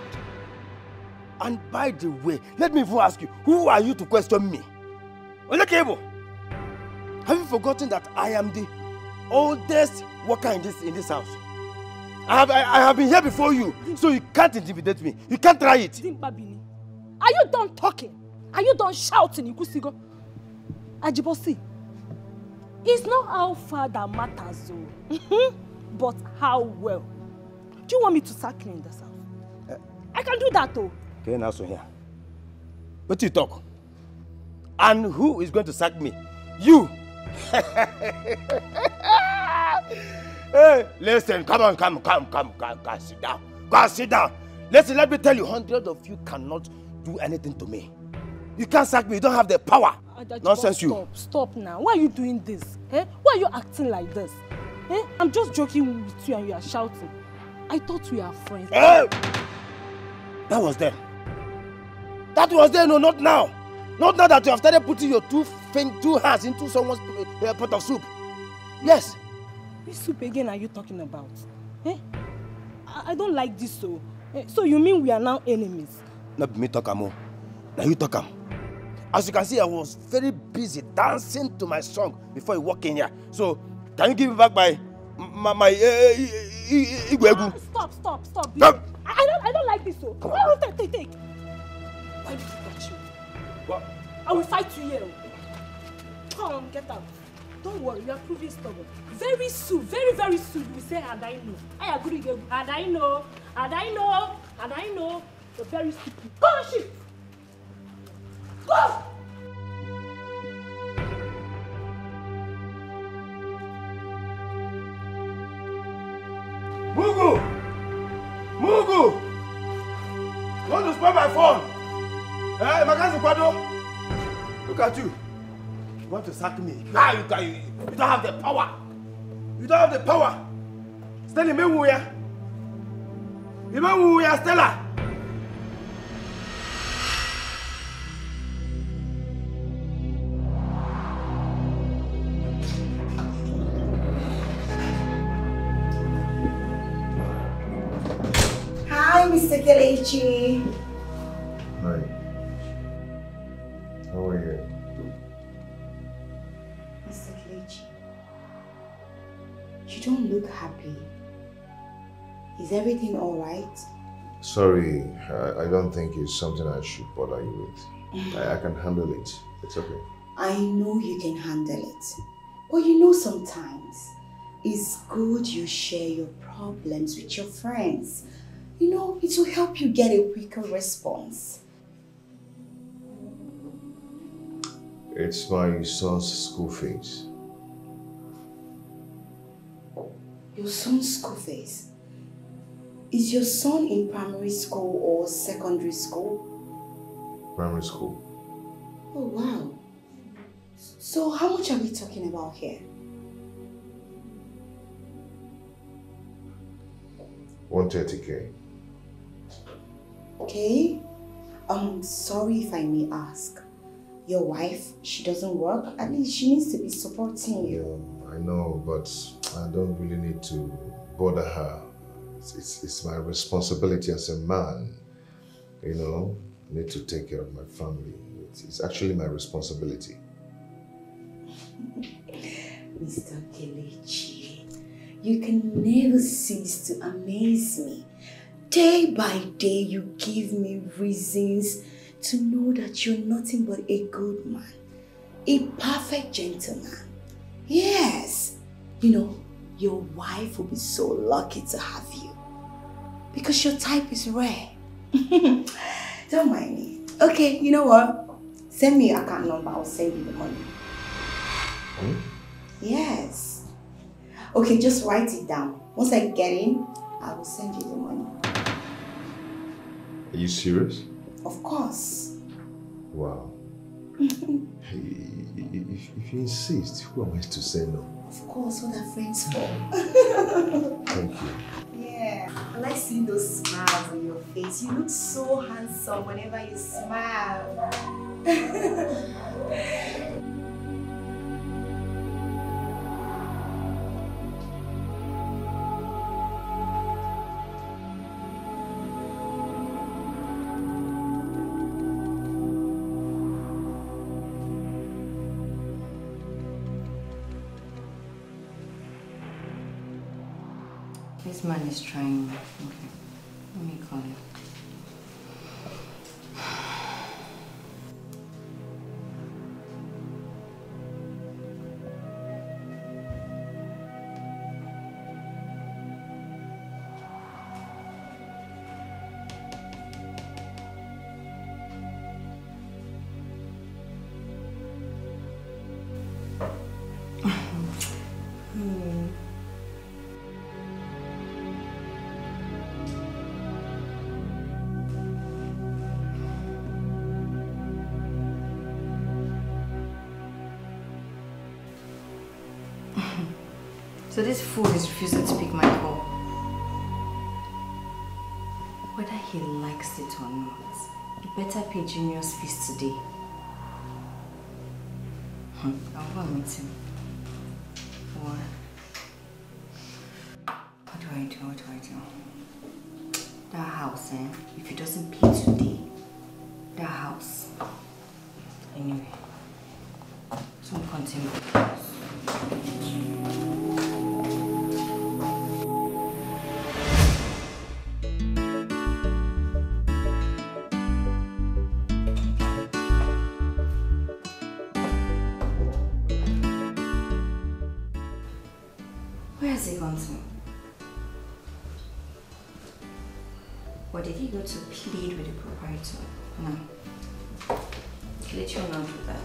And by the way, let me even ask you, who are you to question me? Olekebo, have you forgotten that I am the oldest worker in this house? I have been here before you, so you can't intimidate me. You can't try it. Are you done talking? Are you done shouting, Ikusigo? Ajibosi, it's not how far that matters, though, but how well. Do you want me to sack you in this house? I can do that, though. Okay, now so here. What you talk? And who is going to sack me? You! Hey, listen, come on, come, sit down. Go sit down. Listen, let me tell you, 100 of you cannot do anything to me. You can't sack me, you don't have the power. Nonsense, you. Stop now. Why are you doing this? Eh? Why are you acting like this? Eh? I'm just joking with you and you are shouting. I thought we are friends. Hey! That was then. That was then, no, not now. Not now that you have started putting your two hands into someone's pot of soup. Yes. Which soup again are you talking about? Eh? I don't like this, so. So you mean we are now enemies? Not me talk more. Now you talk. As you can see, I was very busy dancing to my song before you walk in here. So, can you give me back my Stop. I don't like this, so. Take. Why did you touch me? What? I will fight you here. Come on, get out. Don't worry, you are proving stubborn. Very soon, very soon, we say, and I know. I agree, and I know. You're very stupid. Go on, shift. Go! Mugu! You want to spoil my phone? Eh, Magazi Kwado? Look at you. You want to sack me? You don't have the power. You don't have the power. Stella, Stella. Hi, Mr. Kelechi. Hi. How are you? Mr. Kelechi, you don't look happy. Is everything all right? Sorry, I don't think it's something I should bother you with. I can handle it. It's okay. I know you can handle it. But you know sometimes it's good you share your problems with your friends. You know, it will help you get a quicker response. It's my son's school fees. Your son's school fees? Is your son in primary school or secondary school? Primary school. Oh, wow. So how much are we talking about here? 130K. Okay. Sorry if I may ask. Your wife, she doesn't work? At least she needs to be supporting you. Yeah, I know, but I don't really need to bother her. It's my responsibility as a man. You know, I need to take care of my family. It's actually my responsibility. Mr. Kelechi, you can never cease to amaze me. Day by day, you give me reasons to know that you're nothing but a good man, a perfect gentleman. Yes, you know, your wife will be so lucky to have you because your type is rare. Don't mind me. Okay, you know what? Send me your account number, I'll send you the money. Hmm? Yes. Okay, just write it down. Once I get in, I will send you the money. Are you serious? Of course. Wow. If you insist, who am I to say no? Of course, what are friends for? Thank you. I like seeing those smiles on your face. You look so handsome whenever you smile. This man is trying. Okay. Let me call him. So this fool is refusing to pick my call. Whether he likes it or not, he better pay Junior's fees today. I'll go and meet him. What do I do? What do I do? That house, if he doesn't pay today, that house. Anyway, so we'll continue. Where has he gone to? Or did he go to plead with the proprietor? No. Kelechi will not do that.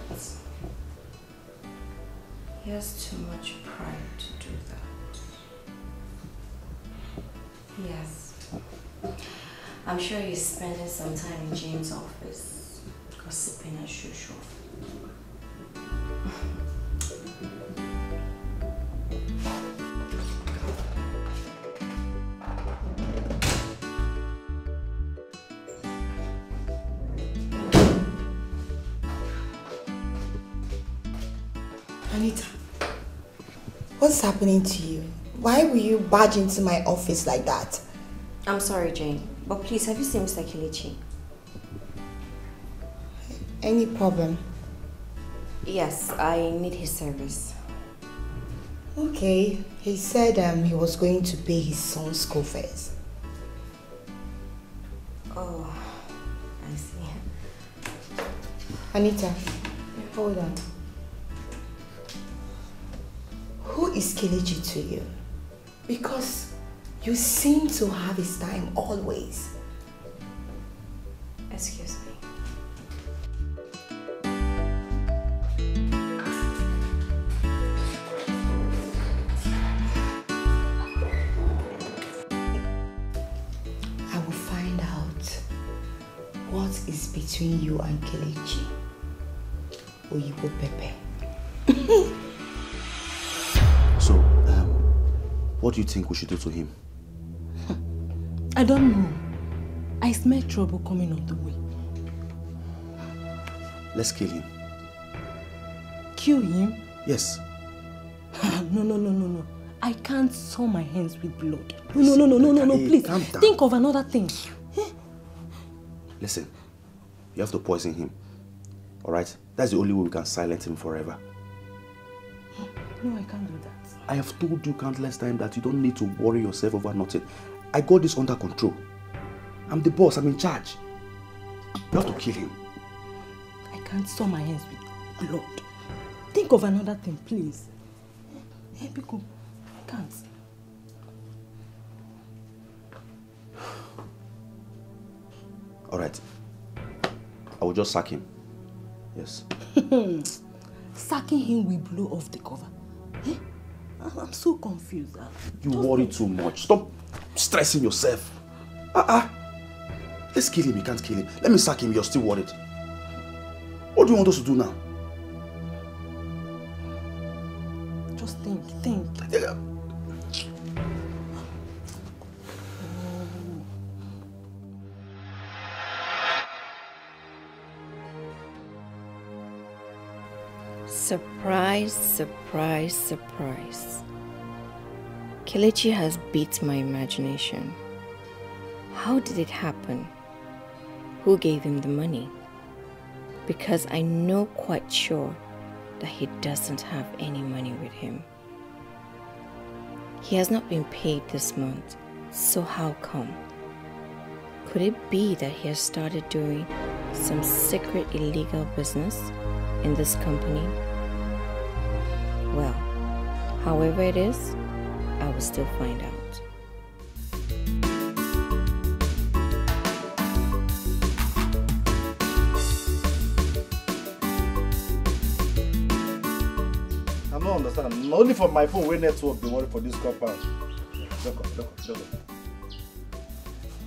He has too much pride to do that. Yes. I'm sure he's spending some time in James' office, gossiping as usual. Anita, what's happening to you? Why will you barge into my office like that? I'm sorry, Jane, but please, have you seen Mr. Kelechi? Any problem? Yes, I need his service. Okay, he said he was going to pay his son's school fees. Oh, I see. Anita, hold on. Who is Kelechi to you? Because you seem to have his time always. Excuse me. I will find out what is between you and Kelechi. Oyibo Pepe. So, what do you think we should do to him? I don't know. I smell trouble coming on the way. Let's kill him. Kill him? Yes. No. I can't soil my hands with blood. No, please. Calm down. Think of another thing. Listen, you have to poison him. Alright? That's the only way we can silence him forever. No, I can't do that. I have told you countless times that you don't need to worry yourself over nothing. I got this under control. I'm the boss, I'm in charge. You have to kill him. I can't soil my hands with blood. Think of another thing, please. Hey, Biko, I can't. Alright. I will just sack him. Yes. Sacking him will blow off the cover. Eh? I'm so confused. You worry too much. Stop stressing yourself. Let's kill him. You can't kill him. Let me sack him. You're still worried. What do you want us to do now? Just think. Surprise, surprise, surprise. Kelechi has beat my imagination. How did it happen? Who gave him the money? Because I know quite sure that he doesn't have any money with him. He has not been paid this month, so how come? Could it be that he has started doing some secret illegal business in this company? Well, however it is, I will still find out. I don't understand. Only for my phone, where network they worry for this compound. Look.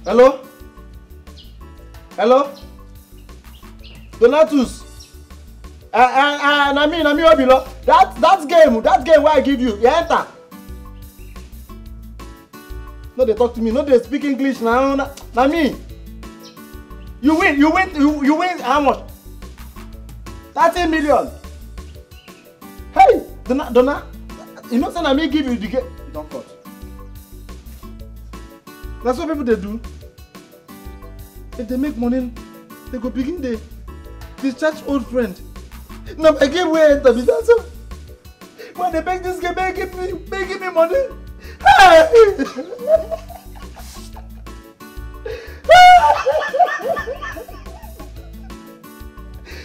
Hello? Hello? Donatus? Nami Obilo. That game where I give you enter. No, they talk to me. No, they speak English now. Nami. You win how much? 30 million. Hey, Donna. You know, say Nami give you the game. You don't cut. That's what people they do. If they make money, they go begin they discharge old friend. Now I give way enter me. That's all. When they make this game, they give me money. Hey!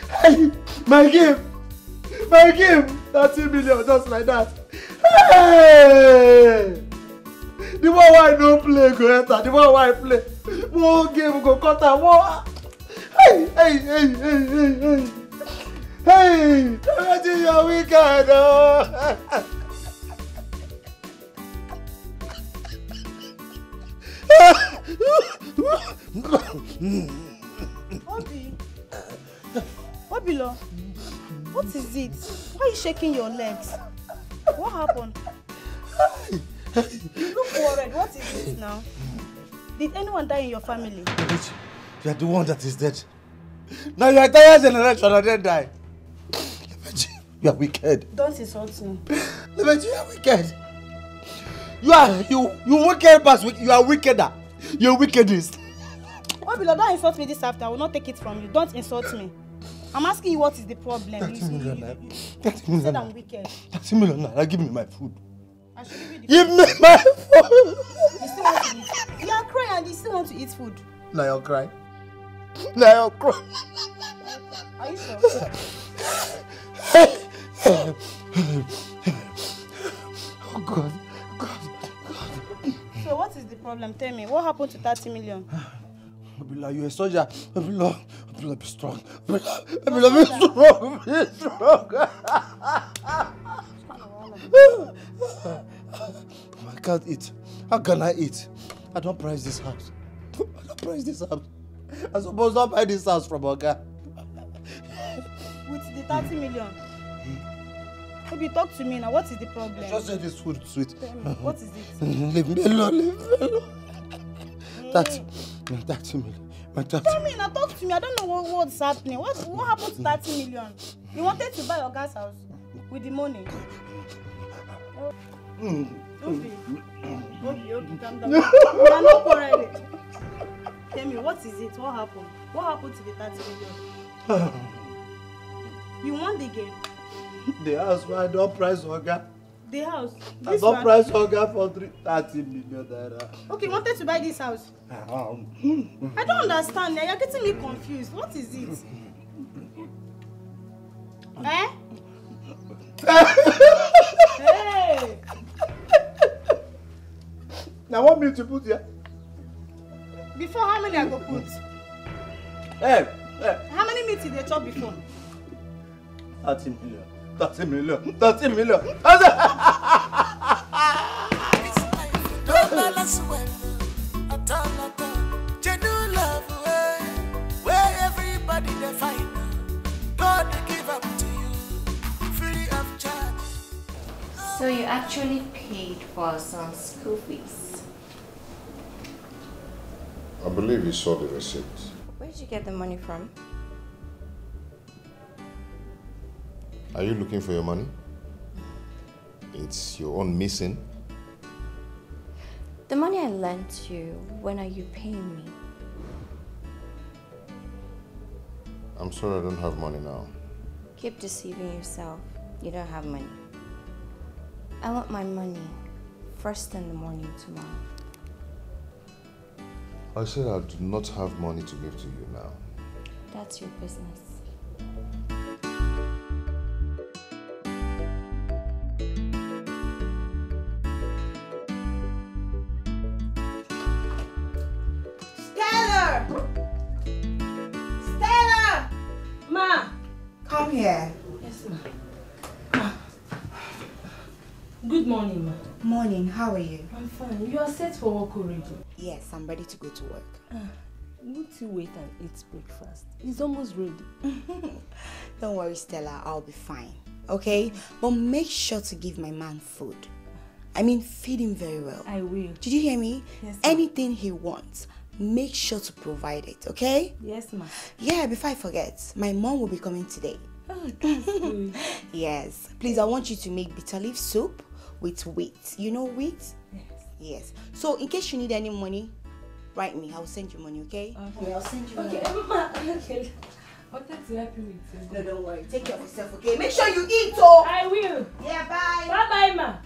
Hey! My game! 30 million, just like that. Hey! The one why I don't play go enter. The one why I play. More game go cut out. More. Hey! Hey! Imagine your weekend. Oh. Obilo, what is it? Why are you shaking your legs? What happened? You look worried. What is this now? Did anyone die in your family? You are the one that is dead. Now your entire generation are dead die. You are wicked. Don't insult me. You are wicked. You wicked bastard. You are wickeder. You're wickedest. Obilo, don't insult me this after. I will not take it from you. Don't insult me. I'm asking you what is the problem. You said I'm wicked. 30 million naira. Give me my food. I should give you the Give me my food. You still want to eat? You are crying and you still want to eat food. Now you're crying. Now you're crying. Are you sure? Oh God. So what is the problem? Tell me. What happened to 30 million? Obila, you're a soldier. Obila, be strong. Obila, be strong. Be strong. I can't eat. How can I eat? I don't price this house. I'm supposed to buy this house from Oga. With the 30 million? Maybe talk to me now. What is the problem? Just say this food sweet. Tell me, what is it? Leave me alone. 30 million. My 30 Tell me now, talk to me. I don't know what's happening. What happened to 30 million? You wanted to buy your gas house with the money. Okay, calm down. You are not quarreling. Tell me, what is it? What happened? What happened to the 30 million? You won the game. The house where I don't price Oga. The house? I don't price Oga for 30 million. Okay, you wanted to buy this house? I don't understand. You're getting me confused. What is it? Eh? Hey! Now what me to put here? Before, how many I go put? Hey! How many meat did they chop before? 30 million. 30 million. 30 million. Don't balance well. At all. Genuine love, where everybody they find. God they give up to you, free of charge. So you actually paid for our son's school fees? I believe you saw the receipt. Where did you get the money from? Are you looking for your money? It's your own missing. The money I lent you, when are you paying me? I'm sorry, I don't have money now. Keep deceiving yourself. You don't have money. I want my money first in the morning tomorrow. I said I do not have money to give to you now. That's your business. Stella! Ma! Come here. Yes, ma. Good morning, ma. Morning, how are you? I'm fine. You are set for work already? Yes, I'm ready to go to work. Won't you wait and eat breakfast? It's almost ready. Don't worry, Stella, I'll be fine. Okay? But make sure to give my man food. I mean, feed him very well. I will. Did you hear me? Yes, ma. Anything he wants, make sure to provide it, okay? Yes, ma. Yeah, before I forget, my mom will be coming today. Oh, that's good. Yes. Please, I want you to make bitter leaf soup with wheat. You know wheat? Yes. Yes. So, in case you need any money, write me. I'll send you money, okay? Okay. Yeah, I'll send you money. Okay, ma. Okay. I wanted to help you with No, don't worry. Take care of yourself, okay? Make sure you eat, oh! I will. Yeah, bye. Bye-bye, ma.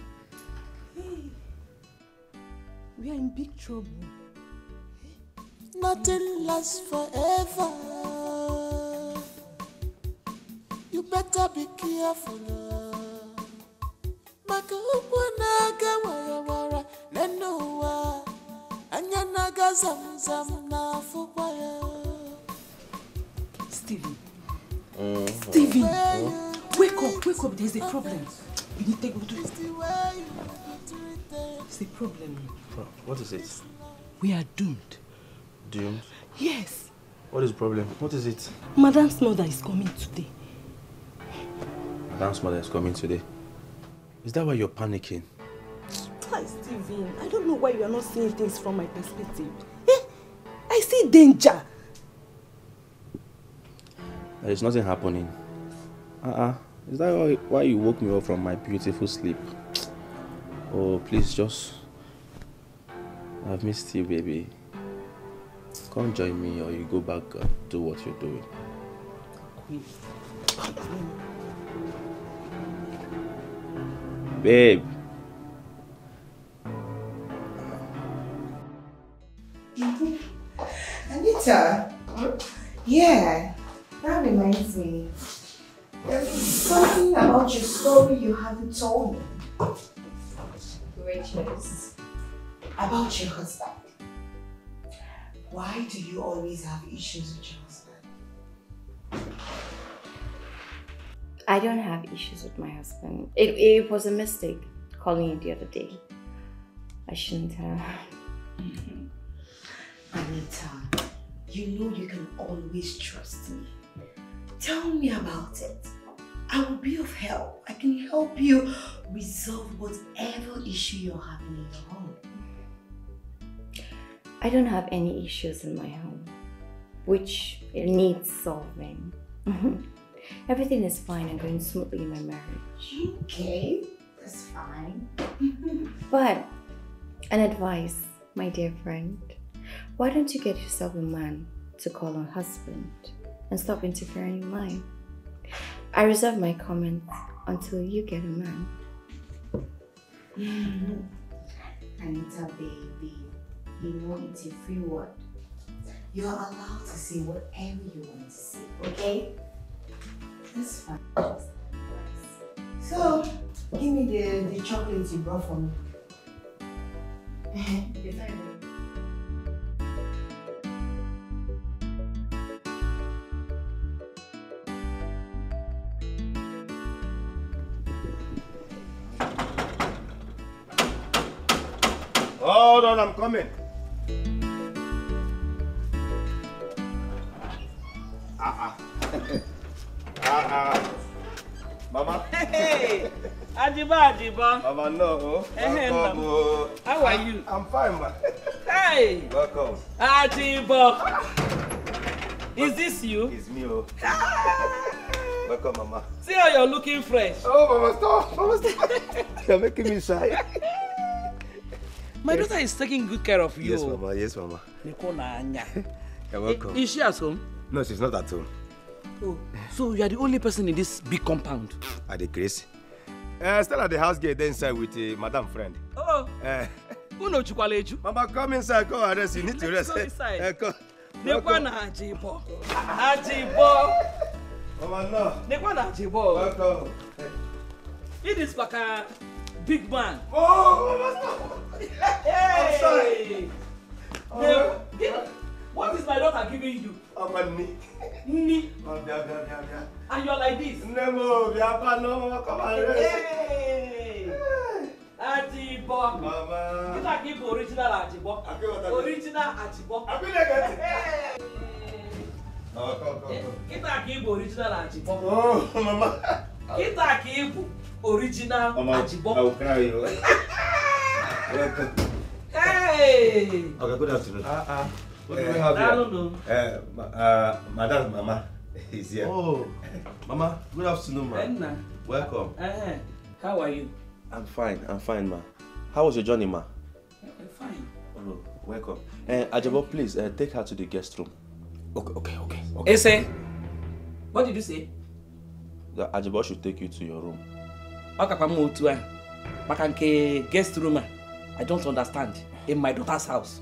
Hey. We are in big trouble. Nothing lasts forever. You better be careful. Maka upunaga wara wara nenowa anyanaga zamzam na fubaya. Stephen. Stephen. Wake up. There's a problem. You need to go to It's a problem. What is it? We are doomed. Doomed? Yes. What is the problem? What is it? Madam's mother is coming today. Madam's mother is coming today. Is that why you're panicking? Hi, Stephen. I don't know why you are not seeing things from my perspective. I see danger. There is nothing happening. Is that why you woke me up from my beautiful sleep? Oh, please just... I've missed you, baby. Come join me or you go back and do what you're doing. Babe. Anita? Yeah, that reminds me. There's something about your story you haven't told me. Which is? About your husband. Why do you always have issues with your husband? I don't have issues with my husband. It was a mistake calling you the other day. I shouldn't have. Anita, you know you can always trust me. Tell me about it. I will be of help. I can help you resolve whatever issue you're having in your home. I don't have any issues in my home, which needs solving. Everything is fine and going smoothly in my marriage. Okay, that's fine. But an advice, my dear friend. Why don't you get yourself a man to call a husband and stop interfering in mine? I reserve my comment until you get a man. Anita, baby, you know it's a free word. You are allowed to say whatever you want to say, okay? That's fine. So, give me the chocolates you brought for me. Hold on, I'm coming. Mama. Hey, Ajiba. Mama, no. Welcome. How are you? I'm fine, ma. Hey. Welcome. Ajiba. Is this you? It's me, oh. Welcome, Mama. See how you're looking fresh. Oh, Mama, stop. Mama, stop. You're making me shy. My daughter is taking good care of you. Yes, Mama. Yes, Mama. You're welcome. Is she at home? No, she's not at home. Oh, so you are the only person in this big compound? At the Grace. Still at the house gate inside with Madam friend. Oh. Mama, come inside. Come and rest. You need to rest. Go inside. Come. Nekwana Ajibo. Ajibo. Mama, no. Nekwana Ajibo. Welcome. It is like a big man. Oh, Mama, stop. Hey. I'm sorry. What is my daughter giving you? Ni. And you're like this. No, come on, rest. Hey. Ajibo. Mama. Kita give original Ajibo. Original Ajibo. Hey. Oh, come. Kita give original Ajibo. Oh, Mama. Kita give original Ajibo. I will cry you. Welcome. Hey. Okay, good afternoon. What do we have here? I don't know. Madam, Mama is here. Oh, Mama, good afternoon, ma. Welcome. How are you? I'm fine, ma. How was your journey, ma? I'm fine. Oh, welcome. Ajabo, please take her to the guest room. Okay. Ese, what did you say? The Ajabo should take you to your room. Guest room. I don't understand. In my daughter's house.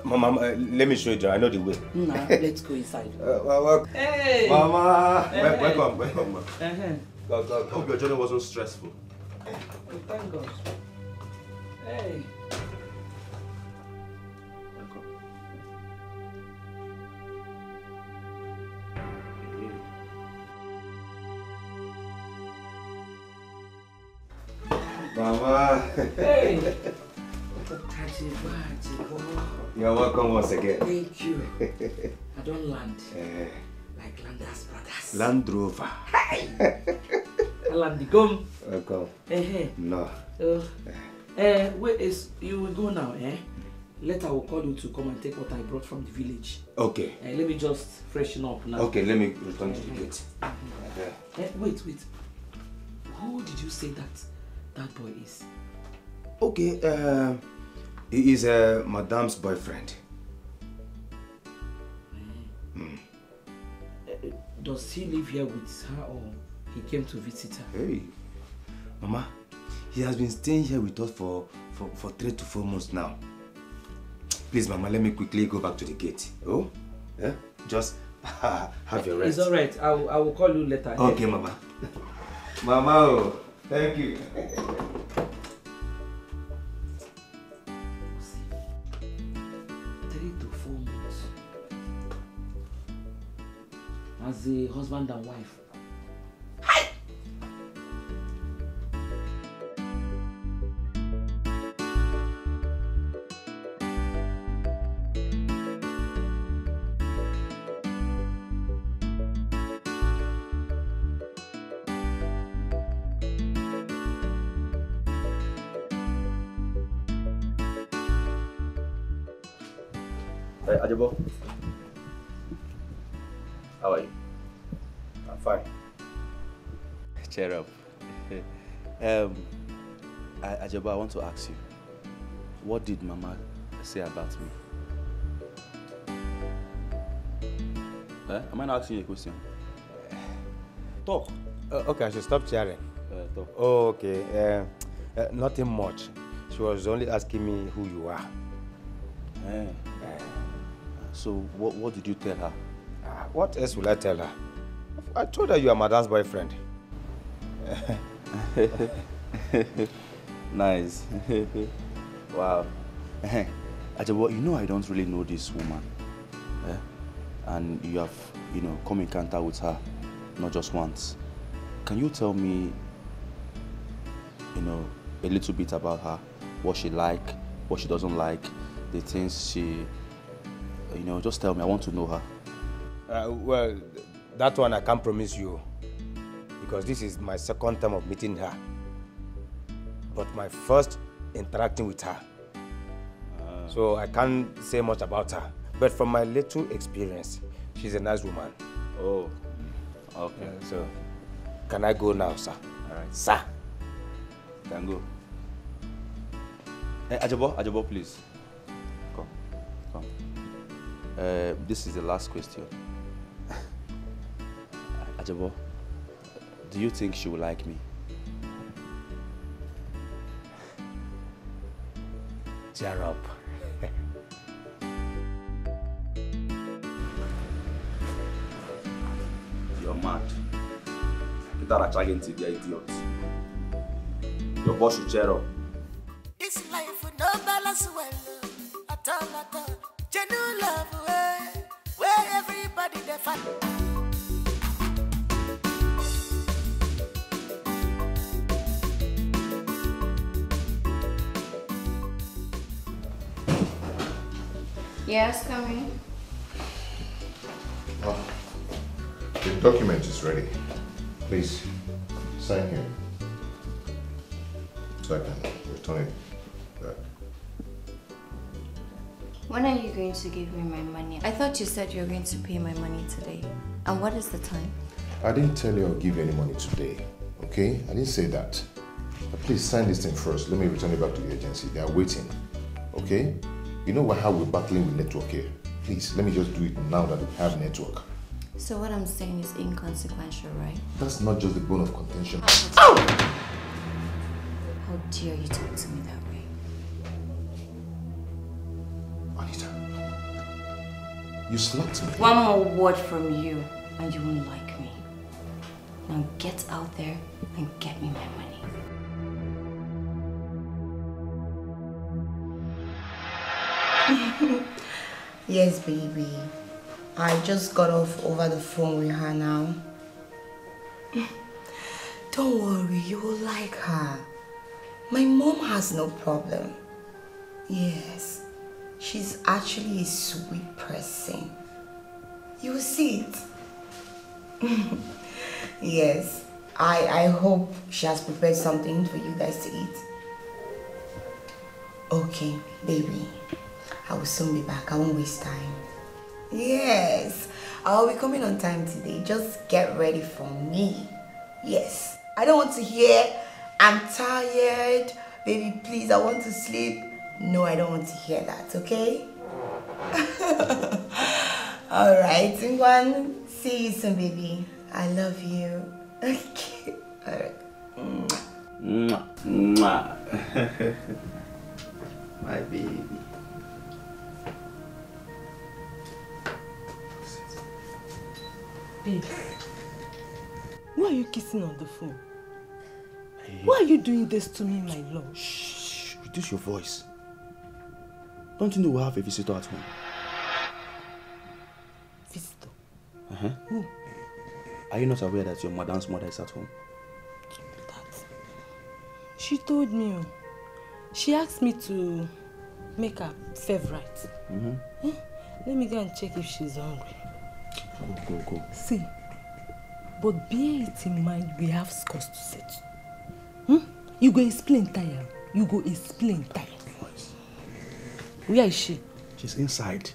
Mama, let me show you. I know the way. Nah, let's go inside. Hey! Mama! Welcome. God. Hope your journey wasn't stressful. Thank God. Hey! Welcome. Mama! Hey! You're welcome once again. Thank you. I don't land like Landers Brothers. Land Rover. Hey! I land the gum. Welcome. No. Wait, you will go now, Later I will call you to come and take what I brought from the village. Okay. Let me just freshen up now. Okay, let me return to the gate. Wait. Who did you say that boy is? Okay, he is Madame's boyfriend. Does he live here with her or he came to visit her? Hey, Mama, he has been staying here with us for 3 to 4 months now. Please, Mama, let me quickly go back to the gate. Oh, yeah? Just have your rest. It's alright. I will call you later. Okay, Mama. Mama, thank you. 3 to 4 months. As a husband and wife. Hi! Ajabo, how are you? I'm fine. Cheer up. Ajabo, I want to ask you, what did Mama say about me? Am I not asking you a question? Talk. Okay, I should stop cheering. Talk. Oh, okay. Nothing much. She was only asking me who you are. So, what did you tell her? What else will I tell her? I told her you are Madame's boyfriend. Nice. Wow. Ajabo, you know I don't really know this woman. And you have, come in contact with her, not just once. Can you tell me, a little bit about her? What she like, what she doesn't like, the things she... just tell me. I want to know her. Well, that one I can't promise you, because this is my second time of meeting her, but my first interacting with her. So I can't say much about her, but from my little experience, she's a nice woman. Oh, Okay. So, can I go now, sir? All right. Sir. You can go. Hey, Ajabo, please. Come. This is the last question. Ajabo, do you think she will like me? Cheer up. You're mad. Get out of dragging to the idiot. Your boss should cheer up. This life with no balance well. At all. Genuine love where everybody they fight. Yes, come in. Oh, the document is ready. Please, sign here. So I can return it back. When are you going to give me my money? I thought you said you were going to pay my money today. And what is the time? I didn't tell you I'll give you any money today, okay? I didn't say that. But please sign this thing first. Let me return it back to the agency. They are waiting, okay? You know how we're battling with network here. Please, let me just do it now that we have network. So what I'm saying is inconsequential, right? That's not just the bone of contention. How dare you talk to me that way? Anita, you slapped me. One more word from you and you won't like me. Now get out there and get me my money. Yes, baby. I just got off over the phone with her now. Don't worry, you will like her. My mom has no problem. Yes, she's actually a sweet person. You will see it. Yes, I hope she has prepared something for you guys to eat. Okay, baby. I will soon be back. I won't waste time. Yes, I'll be coming on time today. Just get ready for me. Yes, I don't want to hear, I'm tired. Baby, please, I want to sleep. No, I don't want to hear that, okay? Alright, Ngwan. See you soon, baby. I love you. Okay. Alright. Mwah. Mwah. My baby. Babe, why are you kissing on the phone? Hey. Why are you doing this to me, my love? Shh, reduce your voice. Don't you know we have a visitor at home? Visitor? Uh-huh. Who? Are you not aware that your madam's mother is at home? That. She told me. She asked me to make her favorite. Mm-hmm. Let me go and check if she's hungry. Go. See, but bear it in mind, we have scores to settle. You go explain tire. You go explain tire. Where is she? She's inside.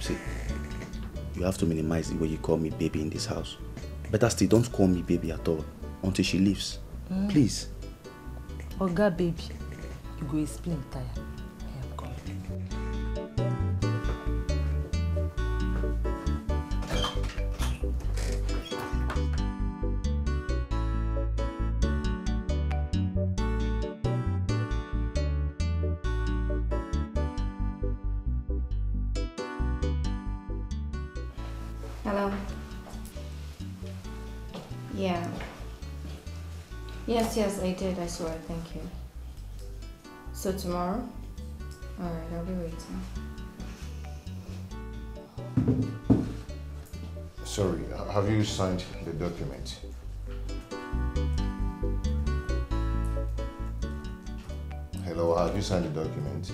See, you have to minimize the way you call me baby in this house. Better still, don't call me baby at all until she leaves. Please. Oga baby, you go explain tire. I am coming. Hello? Yeah. Yes, I did. I saw it. Thank you. So tomorrow? Alright, I'll be waiting. Sorry, have you signed the document? Hello, have you signed the document?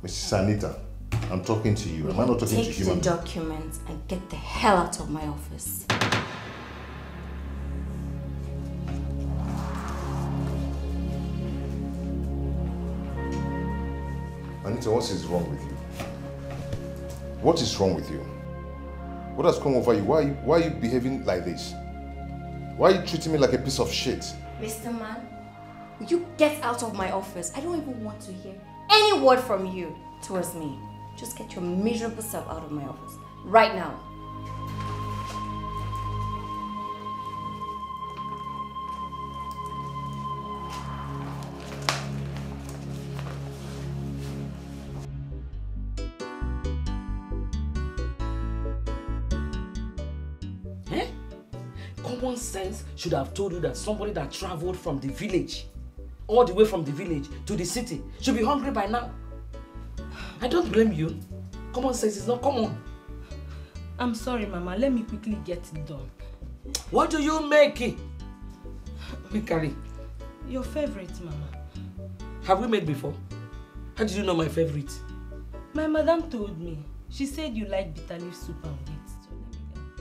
Mrs. Anita, I'm talking to you. Am I not talking to you? Take the document and get the hell out of my office. Anita, what is wrong with you? What is wrong with you? What has come over you? Why are you behaving like this? Why are you treating me like a piece of shit? Mr. Man, will you get out of my office? I don't even want to hear any word from you towards me. Just get your miserable self out of my office. Right now. Common sense should have told you that somebody that traveled from the village, all the way from the village to the city, should be hungry by now. I don't blame you. Common sense is not common. I'm sorry, Mama. Let me quickly get it done. What do you make it? Mikari. Your favorite, Mama. Have we met before? How did you know my favorite? My madam told me. She said you like bitter leaf soup and wheat.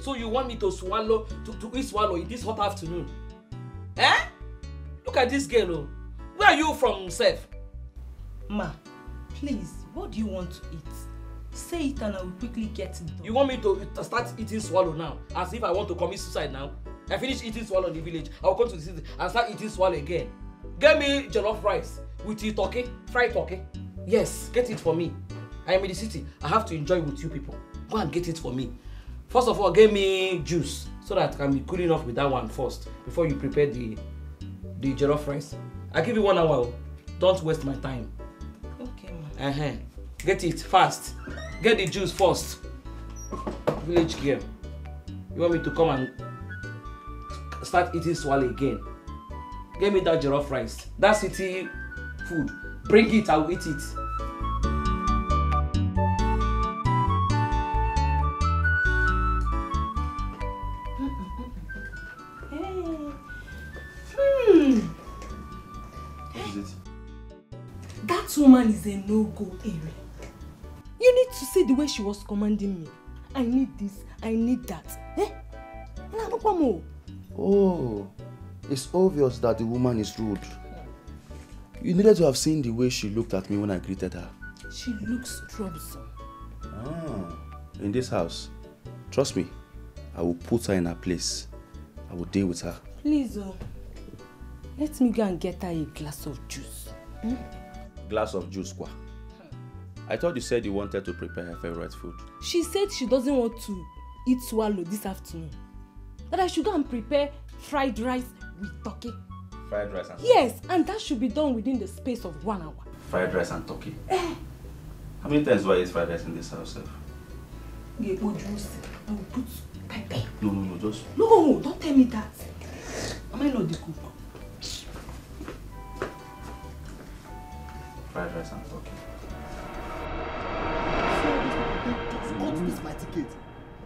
So you want me to swallow, to eat swallow in this hot afternoon? Eh? Look at this girl, oh. Where are you from, Seth? Ma, please, what do you want to eat? Say it and I will quickly get it done. You want me to start eating swallow now? As if I want to commit suicide now? I finish eating swallow in the village, I will come to the city and start eating swallow again. Get me jollof rice with your turkey, fried turkey. Yes, get it for me. I am in the city, I have to enjoy with you people. Go and get it for me. First of all, give me juice so that I can be cool enough with that one first before you prepare the jollof rice. I give you 1 hour. Don't waste my time. Okay, ma. Get it fast. Get the juice first. Village girl. You want me to come and start eating swallow again? Give me that jollof rice. That city food. Bring it, I will eat it. That woman is a no-go area. You need to see the way she was commanding me. I need this, I need that. Oh, it's obvious that the woman is rude. You needed to have seen the way she looked at me when I greeted her. She looks troublesome. In this house, trust me, I will put her in her place. I will deal with her. Please, let me go and get her a glass of juice. Glass of juice, kwa. I thought you said you wanted to prepare her favorite food. She said she doesn't want to eat swallow this afternoon. That I should go and prepare fried rice with turkey. Fried rice and turkey? Yes, and that should be done within the space of 1 hour. Fried rice and turkey? How many times do I eat fried rice in this house, sir? I will put pepper. No, just... No, don't tell me that. Am I not the cook? Fried rice and turkey. What is my ticket?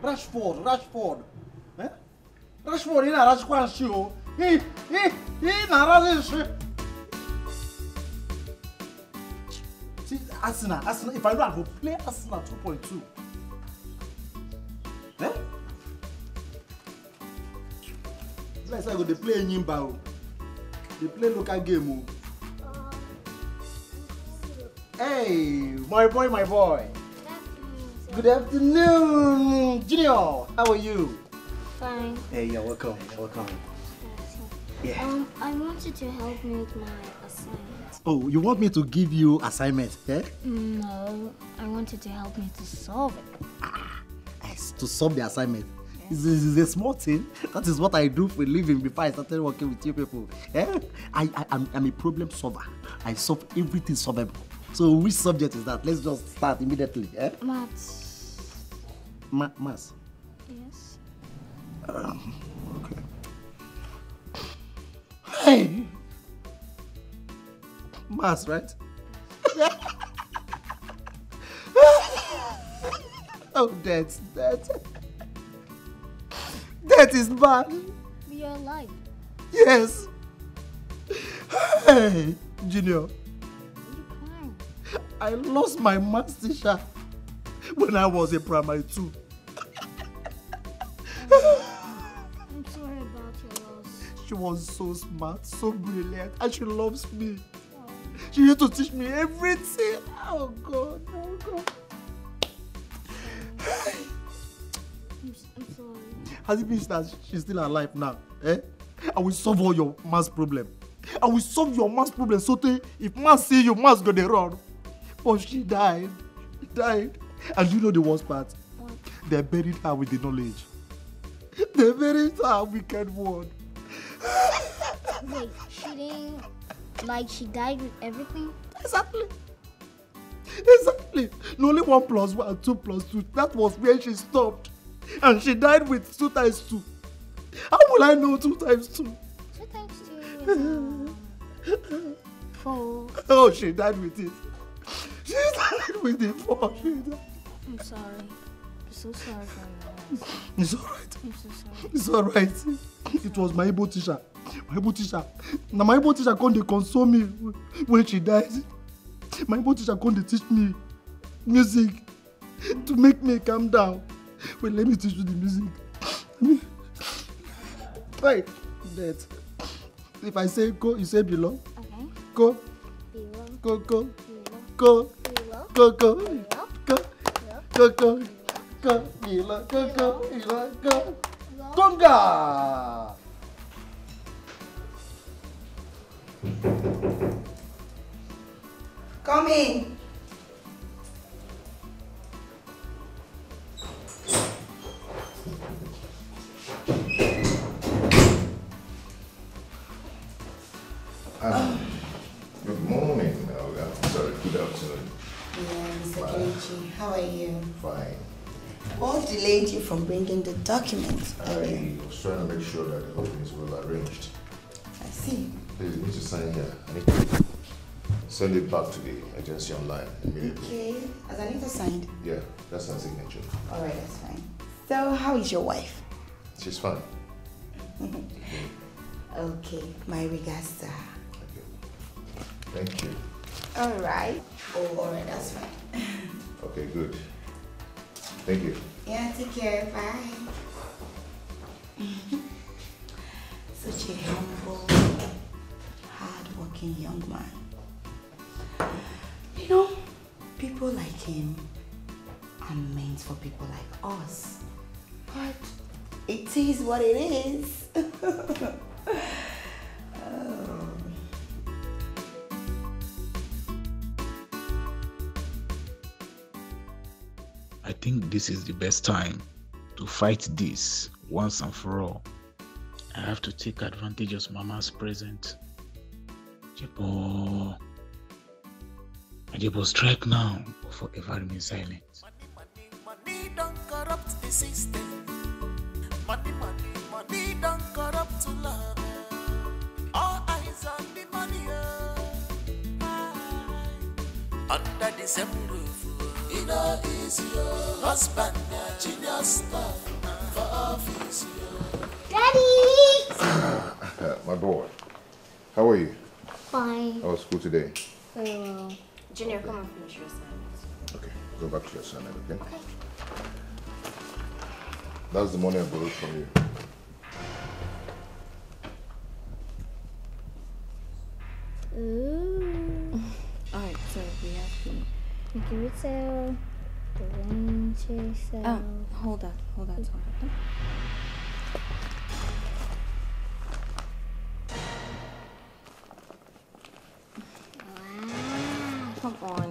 Rashford. Eh? Rashford, in a Rashford show. He, see, Arsenal, if I know I will play Arsenal 2.2. Eh? Let's say they play Nyimba. They play local game. Hey, my boy. Good afternoon, Junior. How are you? Fine. Hey, you're welcome. Yeah. I wanted to help me with my assignment. Oh, you want me to give you assignment, eh? No, I wanted to help me to solve it. To solve the assignment. It's a small thing. That is what I do for a living before I started working with you people. Eh? I'm a problem solver. I solve everything solvable. So which subject is that? Let's just start immediately. Eh? Maths. Maths? Yes. Okay. Hey! Maths, right? Oh, that is bad. You're alive. Yes. Hey, Junior. I lost my maths teacher when I was in primary 2. I'm sorry about your loss. She was so smart, so brilliant, and she loves me. She used to teach me everything. Oh God, oh God. I'm sorry. Has it been that she's still alive now? Eh? I will solve all your mass problem. I will solve your mass problem so that if mass see you, mass go dey run. But she died. She died. And you know the worst part? What? They buried her with the knowledge. They buried her wicked word. Wait, she didn't... Like, she died with everything? Exactly. Exactly. No, only 1 + 1, 2 + 2. That was where she stopped. And she died with 2 × 2. How will I know 2 × 2? 2 × 2 is 4. Oh, she died with it. She died with the 4. I'm sorry. I'm so sorry for your loss. It's alright. I'm so sorry. It's alright. It was my Igbo teacher. My Igbo teacher. Now my Igbo teacher come to console me when she died. My Igbo teacher come to teach me music to make me calm down. Wait, let me teach you the music. Right. That. If I say go, you say below. Okay. Go. Below. Go, go. Below. Go. Below. Go, go. Below. Go. Go, go. Go. Below. Go, go. Below. Go. Conga. Come in. Good morning, Olga. Sorry, good afternoon. Yeah, Mr. Kenichi, how are you? Fine. What delayed you from bringing the documents earlier? I was trying to make sure that the whole thing is well arranged. I see. Please, you need to sign here. I need to send it back to the agency online immediately. Okay. Has Anita signed? Yeah, that's her signature. Alright, that's fine. So, how is your wife? She's fine. Okay, my regards to her. Thank you. Alright. Oh, alright, that's fine. Okay, good. Thank you. Yeah, take care. Bye. Such a humble, hard-working young man. You know, people like him are meant for people like us. But it is what it is. I think this is the best time to fight this once and for all. I have to take advantage of Mama's present. Jebo. Jebo, strike now or forever remain silent. Money don't corrupt the system. Money don't corrupt love. All eyes on the money. Under the same roof. It all is your husband, genius stuff for office. Daddy! My boy, how are you? Fine. How was school today? Very well. Junior, come and finish your assignment. Okay, go back to your assignment, okay? That's the money I borrowed from you. Ooh. Alright, so we have the... Curated, the rain chaser. Oh, hold on. Wow. Come on.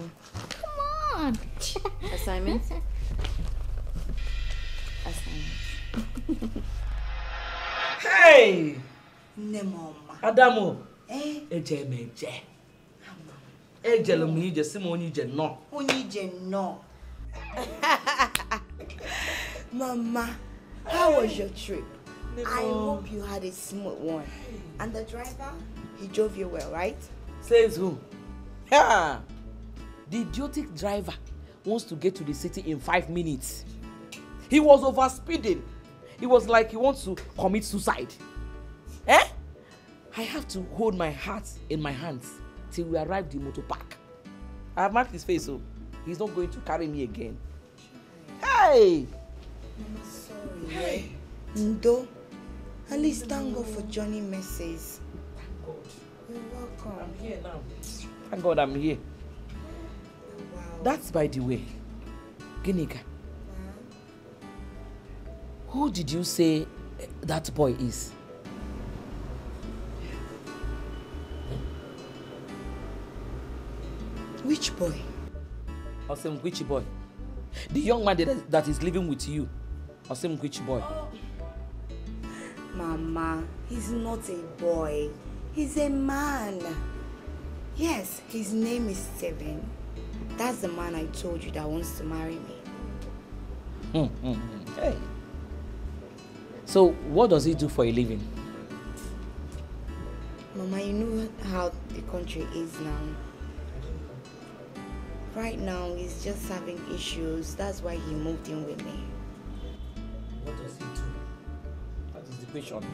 Come on. Assignments? Hey! Nemoma. Adamu. Eh? Eje meje. Eje lo mi je simo onyi je no. Only no. Mama, how was your trip? I hope you had a smooth one. And the driver, he drove you well, right? Says who? Yeah. The idiotic driver wants to get to the city in 5 minutes. He was overspeeding. It was like he wants to commit suicide. Eh? I have to hold my heart in my hands till we arrive the motor park. I have marked his face, so he's not going to carry me again. Hey! I'm sorry. Hey! Ndo, at least thank God for Johnny Messays. Thank God. You're welcome. I'm here now. Thank God I'm here. Wow. That's by the way. Ginika. Who did you say that boy is? Which boy? Osem, which boy? The young man that is living with you. Osem, which boy? Mama, he's not a boy. He's a man. Yes, his name is Steven. That's the man I told you that wants to marry me. Hey. So, what does he do for a living? Mama, you know how the country is now. Right now, he's just having issues. That's why he moved in with me. What does he do? That is the question.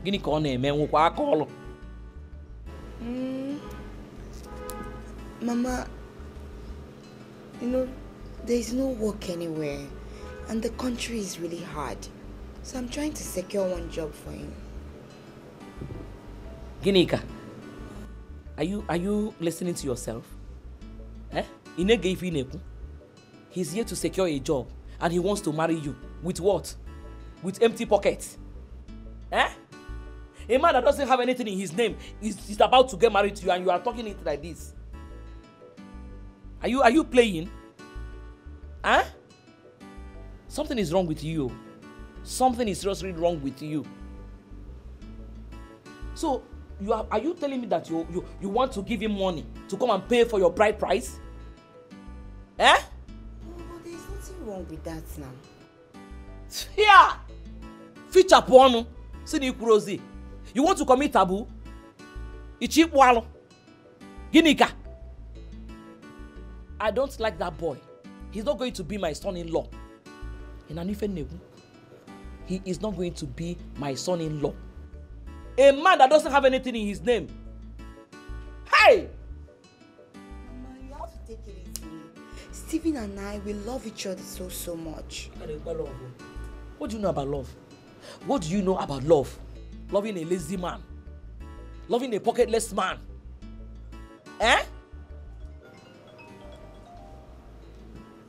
Gini ka ọ na-eme nwekwa aka ọlụ? Mama, you know, there's no work anywhere. And the country is really hard. So I'm trying to secure one job for him. Ginika, are you listening to yourself? Eh? He's here to secure a job and he wants to marry you. With what? With empty pockets. Eh? A man that doesn't have anything in his name is about to get married to you and you are talking it like this. Are you playing? Huh? Something is wrong with you. Something is seriously wrong with you. So, are you telling me that you want to give him money to come and pay for your bride price? Eh? No, there's nothing wrong with that now. Yeah! Feature porn. Sini. You want to commit taboo? Ichi walo. Ginika. I don't like that boy. He's not going to be my son-in-law. He is not going to be my son-in-law. A man that doesn't have anything in his name. Hey! Mama, you have to take it easy. Stephen and I, we love each other so much. What do you know about love? What do you know about love? Loving a lazy man. Loving a pocketless man. Eh?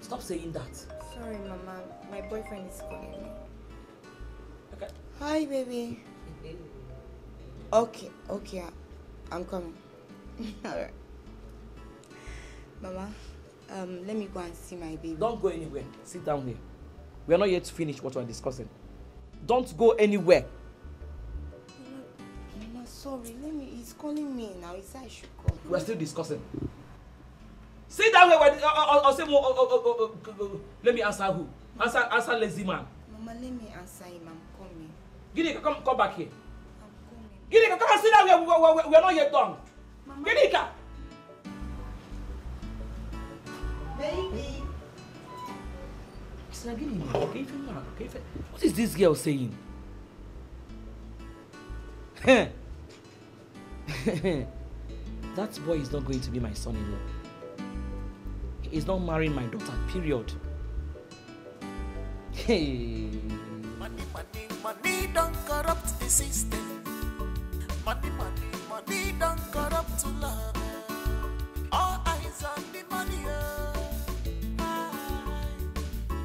Stop saying that. Sorry, Mama. My boyfriend is calling me. Okay. Hi, baby. Okay, I'm coming. Alright. Mama, let me go and see my baby. Don't go anywhere. Sit down here. We are not yet to finish what we are discussing. Don't go anywhere. Mama, sorry. He's calling me now. He said I should come. We are still discussing. Sit down here. Let me answer who? Answer lazy man. Mama, let me answer him. I'm coming. Ginika, come back here. I'm coming. Ginika, come and sit down here. We are not yet done. Mama. Ginika! Baby. What is this girl saying? That boy is not going to be my son-in-law. He is not marrying my daughter, period. Hey. Money don't corrupt the system. Money don't corrupt love. All eyes on the money.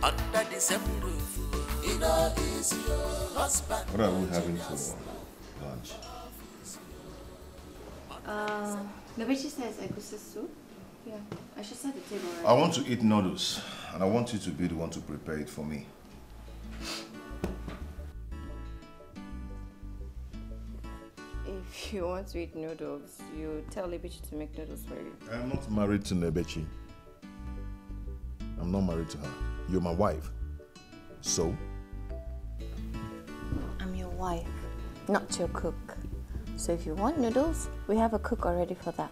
Under the same roof, it all is your husband. What are we having for lunch? The waitress says egusi soup. Yeah, I should set the table right. I want to eat noodles, and I want you to be the one to prepare it for me. If you want to eat noodles, you tell Lebechi to make noodles for you. I'm not married to Lebechi. I'm not married to her. You're my wife. So? I'm your wife, not your cook. So if you want noodles, we have a cook already for that.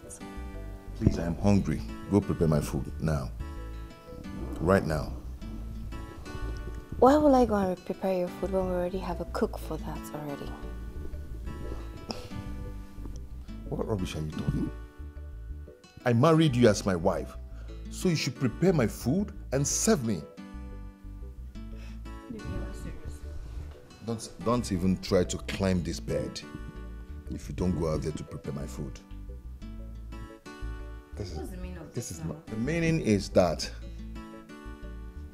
Please, I am hungry. Go prepare my food now. Right now. Why will I go and prepare your food when we already have a cook for that already? What rubbish are you talking? I married you as my wife, so you should prepare my food and serve me. Maybe you're not serious. Don't even try to climb this bed if you don't go out there to prepare my food. What's the meaning of this now? The meaning is that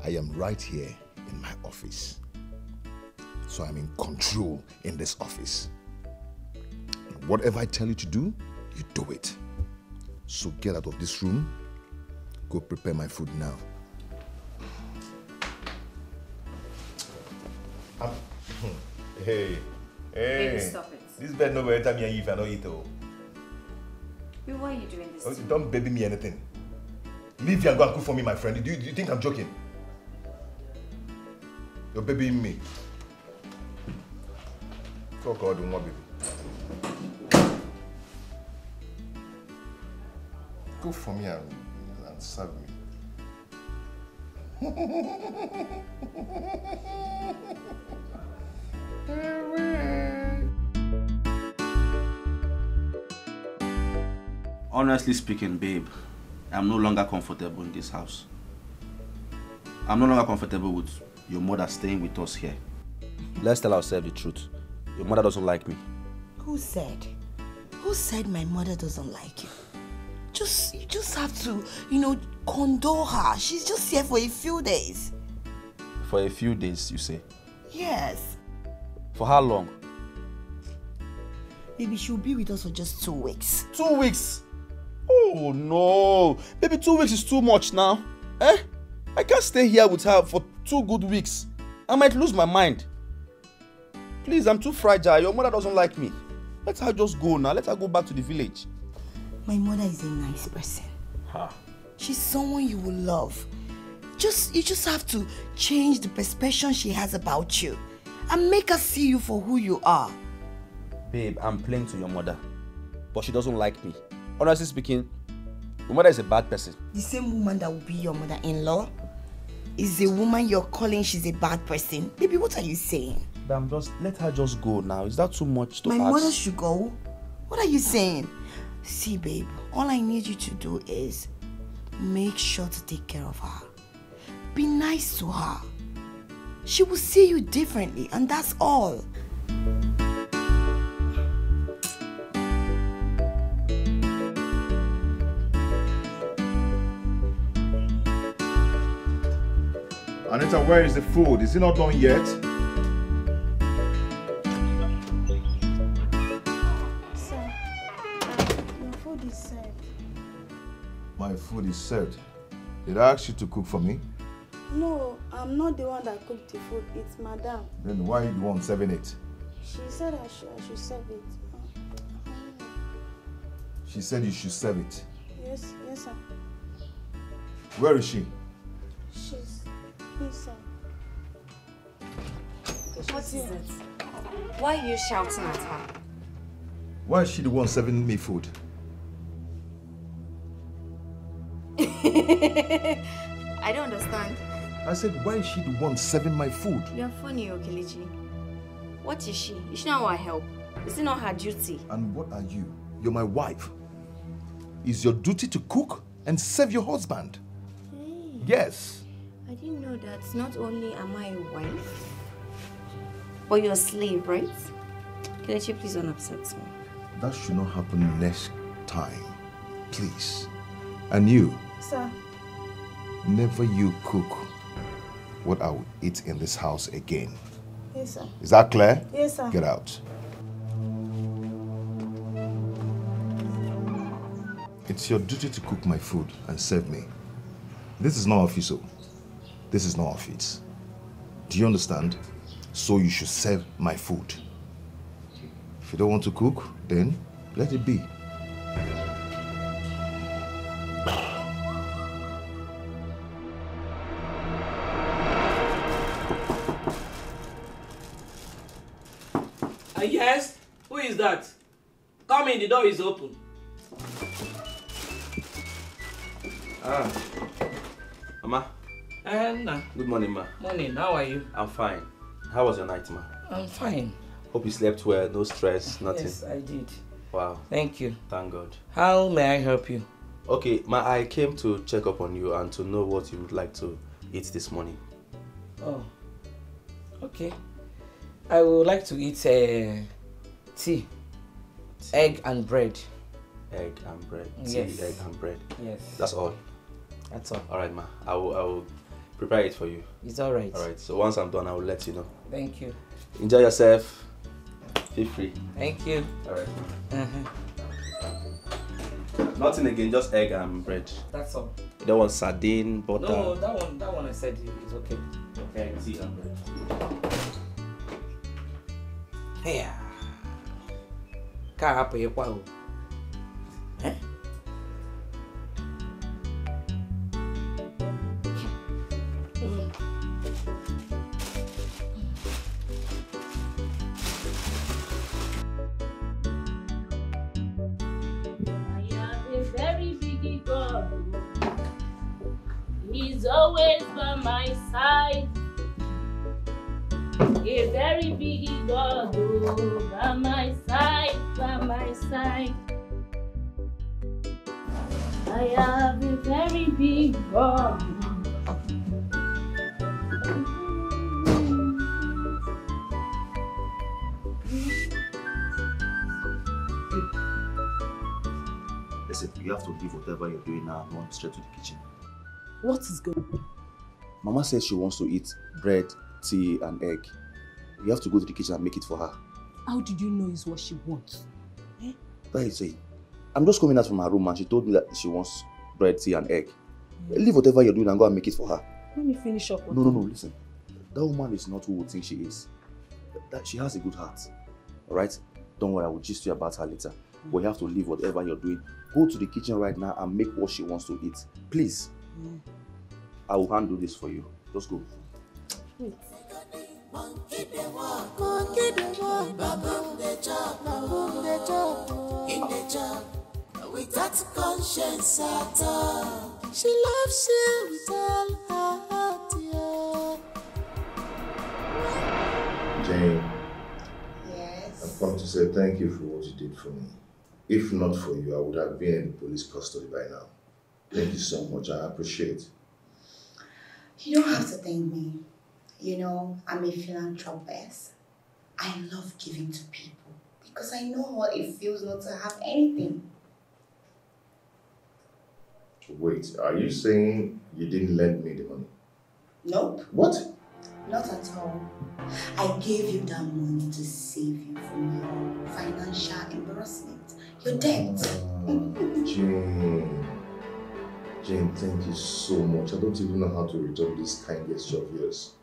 I am right here in my office. So I'm in control in this office. Whatever I tell you to do, you do it. So get out of this room. Go prepare my food now. Hey. Baby, stop it. This bed no go enter me and you if I don't eat. Why are you doing this? Don't baby me anything. Leave here and go and cook for me, my friend. Do you think I'm joking? You're babying me. Talk all the more, baby. Cook for me and serve me. Honestly speaking, babe, I'm no longer comfortable in this house. I'm no longer comfortable with your mother staying with us here. Let's tell ourselves the truth. Your mother doesn't like me. Who said? Who said my mother doesn't like you? You just have to, condole her. She's just here for a few days. For a few days, you say? Yes. For how long? Baby, she'll be with us for just 2 weeks. 2 weeks? Oh no. Baby, 2 weeks is too much now. I can't stay here with her for 2 good weeks. I might lose my mind. Please, I'm too fragile. Your mother doesn't like me. Let her just go now. Let her go back to the village. My mother is a nice person. She's someone you will love. You just have to change the perception she has about you and make her see you for who you are. Babe, I'm playing to your mother, but she doesn't like me. Honestly speaking, your mother is a bad person. The same woman that will be your mother-in-law is the woman you're calling she's a bad person. Baby, what are you saying? But let her just go now. Is that too much to ask? My mother should go? What are you saying? See, babe, all I need you to do is make sure to take care of her. Be nice to her. She will see you differently, and that's all. Anita, where is the food? Is it not done yet? Sir, your food is served. My food is served. Did I ask you to cook for me? No, I'm not the one that cooked the food. It's Madame. Then why are you the one serving it? She said I should serve it. She said you should serve it. Yes, sir. Where is she? She's inside. What is it? Why are you shouting at her? Why is she the one serving me food? I don't understand. I said, why is she the one serving my food? You're funny, Okelechi. What is she? Is she not our help? Is it not her duty? And what are you? You're my wife. It's your duty to cook and serve your husband. Hey. Yes. I didn't know that not only am I a wife, but you're a slave, right? Kelechi, please don't upset me. That should not happen next time. Please. And you? Sir. Never you cook what I will eat in this house again. Yes, sir. Is that clear? Yes, sir. Get out. It's your duty to cook my food and serve me. This is not official. This is not office. Do you understand? So you should serve my food. If you don't want to cook, then let it be. Yes? Who is that? Come in, the door is open. Mama. Nah. Good morning, ma. Morning, how are you? I'm fine. How was your night, ma? I'm fine. Hope you slept well, no stress, nothing. Yes, I did. Wow. Thank you. Thank God. How may I help you? Okay, ma, I came to check up on you and to know what you would like to eat this morning. Oh, okay. I would like to eat tea, egg and bread. egg and bread. Yes. Tea, egg and bread. Yes. That's all. That's all. Alright, ma. I will prepare it for you. It's alright. Alright, so once I'm done, I will let you know. Thank you. Enjoy yourself. Feel free. Thank you. Alright. Nothing again, just egg and bread. That's all. You don't want sardine, butter? No, that one I said is okay. Egg, tea and bread. Yeah. Can't happen here, wow. Eh? He's always by my side. A very big God, oh, by my side, by my side. I have a very big God. Listen, you have to leave whatever you're doing now and run straight to the kitchen. What is going on? Mama says she wants to eat bread, tea, and egg. You have to go to the kitchen and make it for her. How did you know it's what she wants? Eh? That is it. I'm just coming out from her room and she told me that she wants bread, tea, and egg. Leave whatever you're doing and go and make it for her. Let me finish up. No, listen. That woman is not who we think she is. That she has a good heart. Alright? Don't worry, I will gist you about her later. But you have to leave whatever you're doing. Go to the kitchen right now and make what she wants to eat. Please. I will handle this for you. Just go. Monkey the walk, baboon the chop, in the job, without conscience at all. She loves you with all her heart, yeah. Jane. Yes? I've come to say thank you for what you did for me. If not for you, I would have been in police custody by now. Thank you so much. I appreciate it. You don't have to thank me. You know, I'm a philanthropist. I love giving to people because I know what it feels not to have anything. Wait, are you saying you didn't lend me the money? Nope. What? Not at all. I gave you that money to save you from your financial embarrassment, your debt. Jane, thank you so much. I don't even know how to return this kind gesture of yours.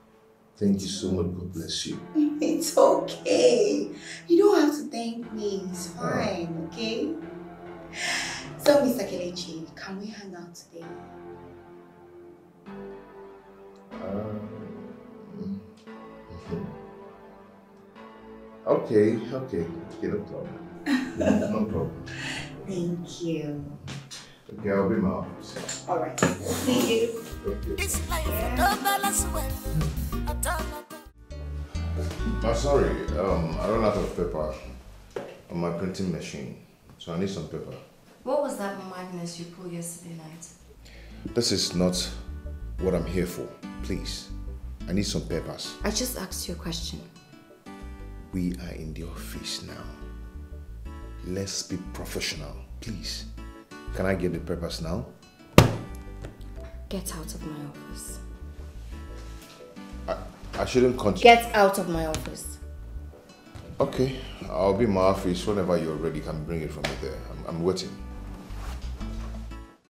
Thank you so much. God bless you. It's okay. You don't have to thank me. It's fine, okay? So, Mr. Kelechi, can we hang out today? Okay, no problem. No problem. Thank you. Okay, I'll be in my office. All right. See you. This life don't balance well. I'm sorry, I ran out of paper on my printing machine, so I need some paper. What was that madness you pulled yesterday night? This is not what I'm here for. Please, I need some papers. I just asked you a question. We are in the office now. Let's be professional, please. Can I get the papers now? Get out of my office. I shouldn't continue. Get out of my office. Okay, I'll be in my office whenever you're ready. You can bring it from me there. I'm waiting.